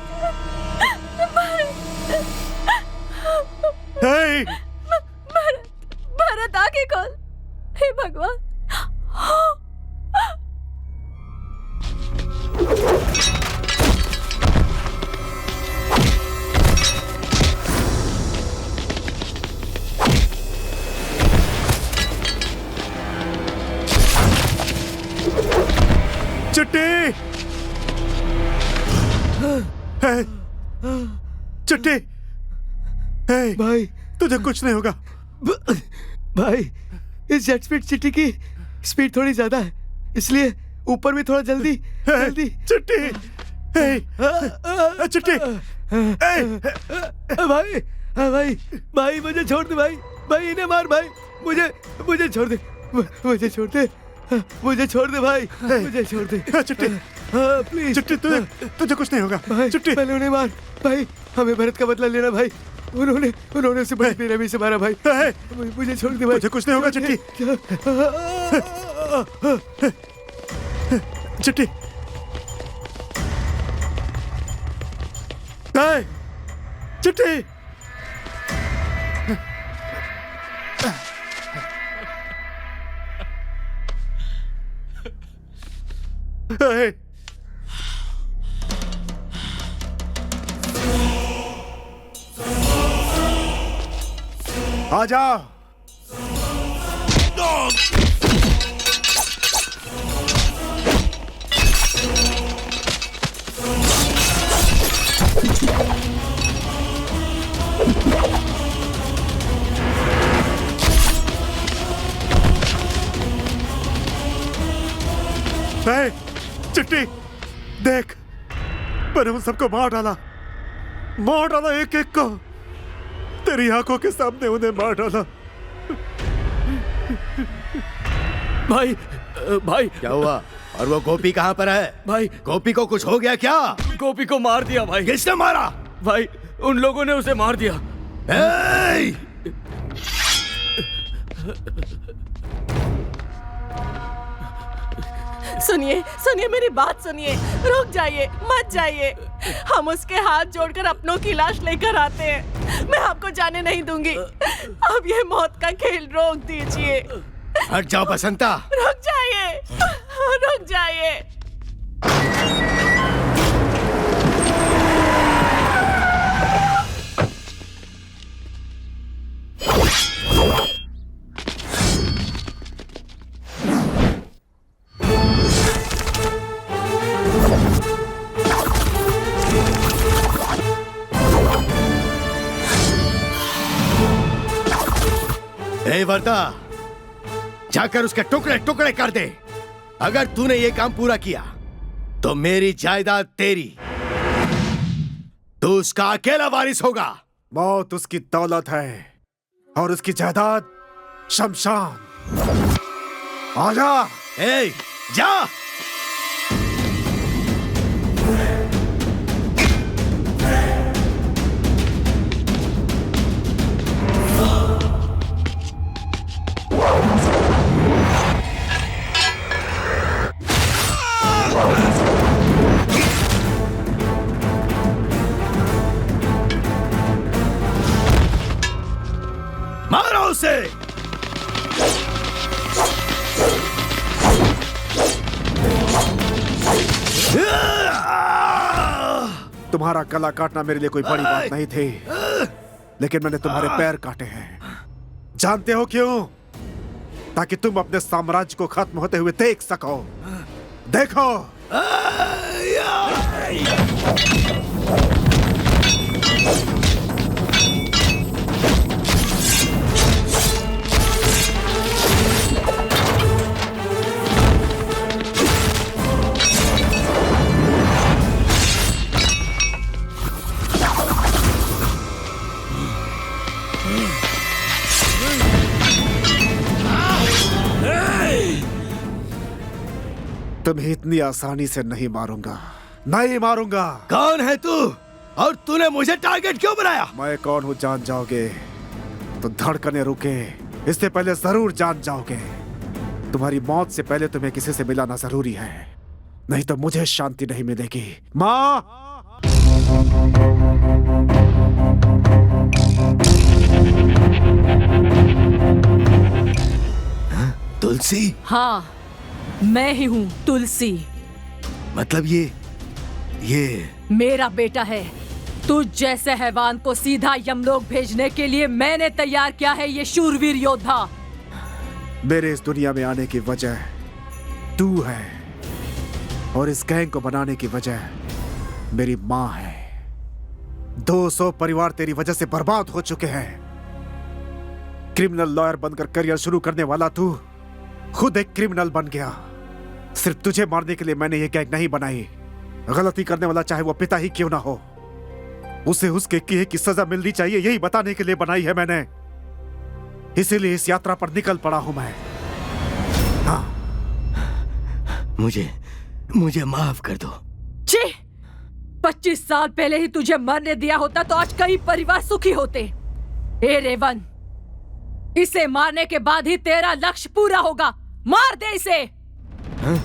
हे, भरत, भरत आंखें खोल। हे भगवान। चिट्टी, हे, चिट्टी, हे, भाई तुझे कुछ नहीं होगा। भाई, इस जेट स्पीड चिट्टी की स्पीड थोड़ी ज्यादा है, इसलिए ऊपर भी थोड़ा जल्दी जल्दी। चिट्टी, हे, चिट्टी, भाई, भाई, भाई मुझे छोड़ दे भाई, भाई इन्हें मार भाई, मुझे छोड़ दे, मुझे छोड़ दे, मुझे छोड़ दे भाई, मुझे छोड़ दे। चिट्टी, प्लीज चिट्टी, तुझे कुछ नहीं होगा। भाई, चिट्टी, पहले उन्हें मार भाई, हमें भरत का बदला लेना भाई। उन्होंने उसे बेरहमी से मारा भाई। मुझे छोड़ दे भाई, तुझे कुछ नहीं होगा चिट्टी। चिट्टी, चिट्टी, आ जाओ। चिट्टी, देख, मैंने उन सबको मार डाला एक एक को। तेरी आंखों के सामने उन्हें मार डाला। भाई, भाई क्या हुआ? और वो गोपी कहाँ पर है? भाई, गोपी को कुछ हो गया क्या? गोपी को मार दिया भाई। किसने मारा? भाई, उन लोगों ने उसे मार दिया। सुनिए सुनिए, मेरी बात सुनिए, रुक जाइए, मत जाइए। हम उसके हाथ जोड़कर अपनों की लाश लेकर आते हैं। मैं आपको जाने नहीं दूंगी। अब ये मौत का खेल रोक दीजिए। हट जाओ बसंता। रुक जाइए, रुक जाइए। ए वर्दा, जाकर उसके टुकड़े टुकड़े कर दे। अगर तूने ये काम पूरा किया तो मेरी जायदाद तेरी, तू उसका अकेला वारिस होगा। मौत उसकी दौलत है और उसकी जायदाद शमशान। आजा। ए, जा। तुम्हारा गला काटना मेरे लिए कोई बड़ी बात नहीं थी, लेकिन मैंने तुम्हारे पैर काटे हैं। जानते हो क्यों? ताकि तुम अपने साम्राज्य को खत्म होते हुए देख सको। देखो। तुम्हें इतनी आसानी से नहीं मारूंगा, नहीं मारूंगा। कौन है तू और तूने मुझे टारगेट क्यों बनाया? मैं कौन हूँ जान जाओगे तो धड़कने रुके, इससे पहले जरूर जान जाओगे। तुम्हारी मौत से पहले तुम्हें किसी से मिलाना जरूरी है, नहीं तो मुझे शांति नहीं मिलेगी। माँ, तुलसी? हाँ, मैं ही हूँ तुलसी। मतलब ये मेरा बेटा है। तुझ जैसे हैवान को सीधा यमलोक भेजने के लिए मैंने तैयार किया है ये शूरवीर योद्धा। मेरे इस दुनिया में आने की वजह तू है, और इस गैंग को बनाने की वजह मेरी माँ है। 200 परिवार तेरी वजह से बर्बाद हो चुके हैं। क्रिमिनल लॉयर बनकर करियर शुरू करने वाला तू खुद एक क्रिमिनल बन गया। सिर्फ तुझे मारने के लिए मैंने ये गैंग नहीं बनाई। गलती करने वाला चाहे वो पिता ही क्यों ना हो, उसे उसके किए की सजा मिलनी चाहिए, यही बताने के लिए बनाई है मैंने। इसीलिए इस यात्रा पर निकल पड़ा हूं मैं। हाँ। मुझे माफ कर दो। छी! 25 साल पहले ही तुझे मरने दिया होता तो आज कई परिवार सुखी होते। ए रेवन, इसे मारने के बाद ही तेरा लक्ष्य पूरा होगा। मार दे इसे। हाँ?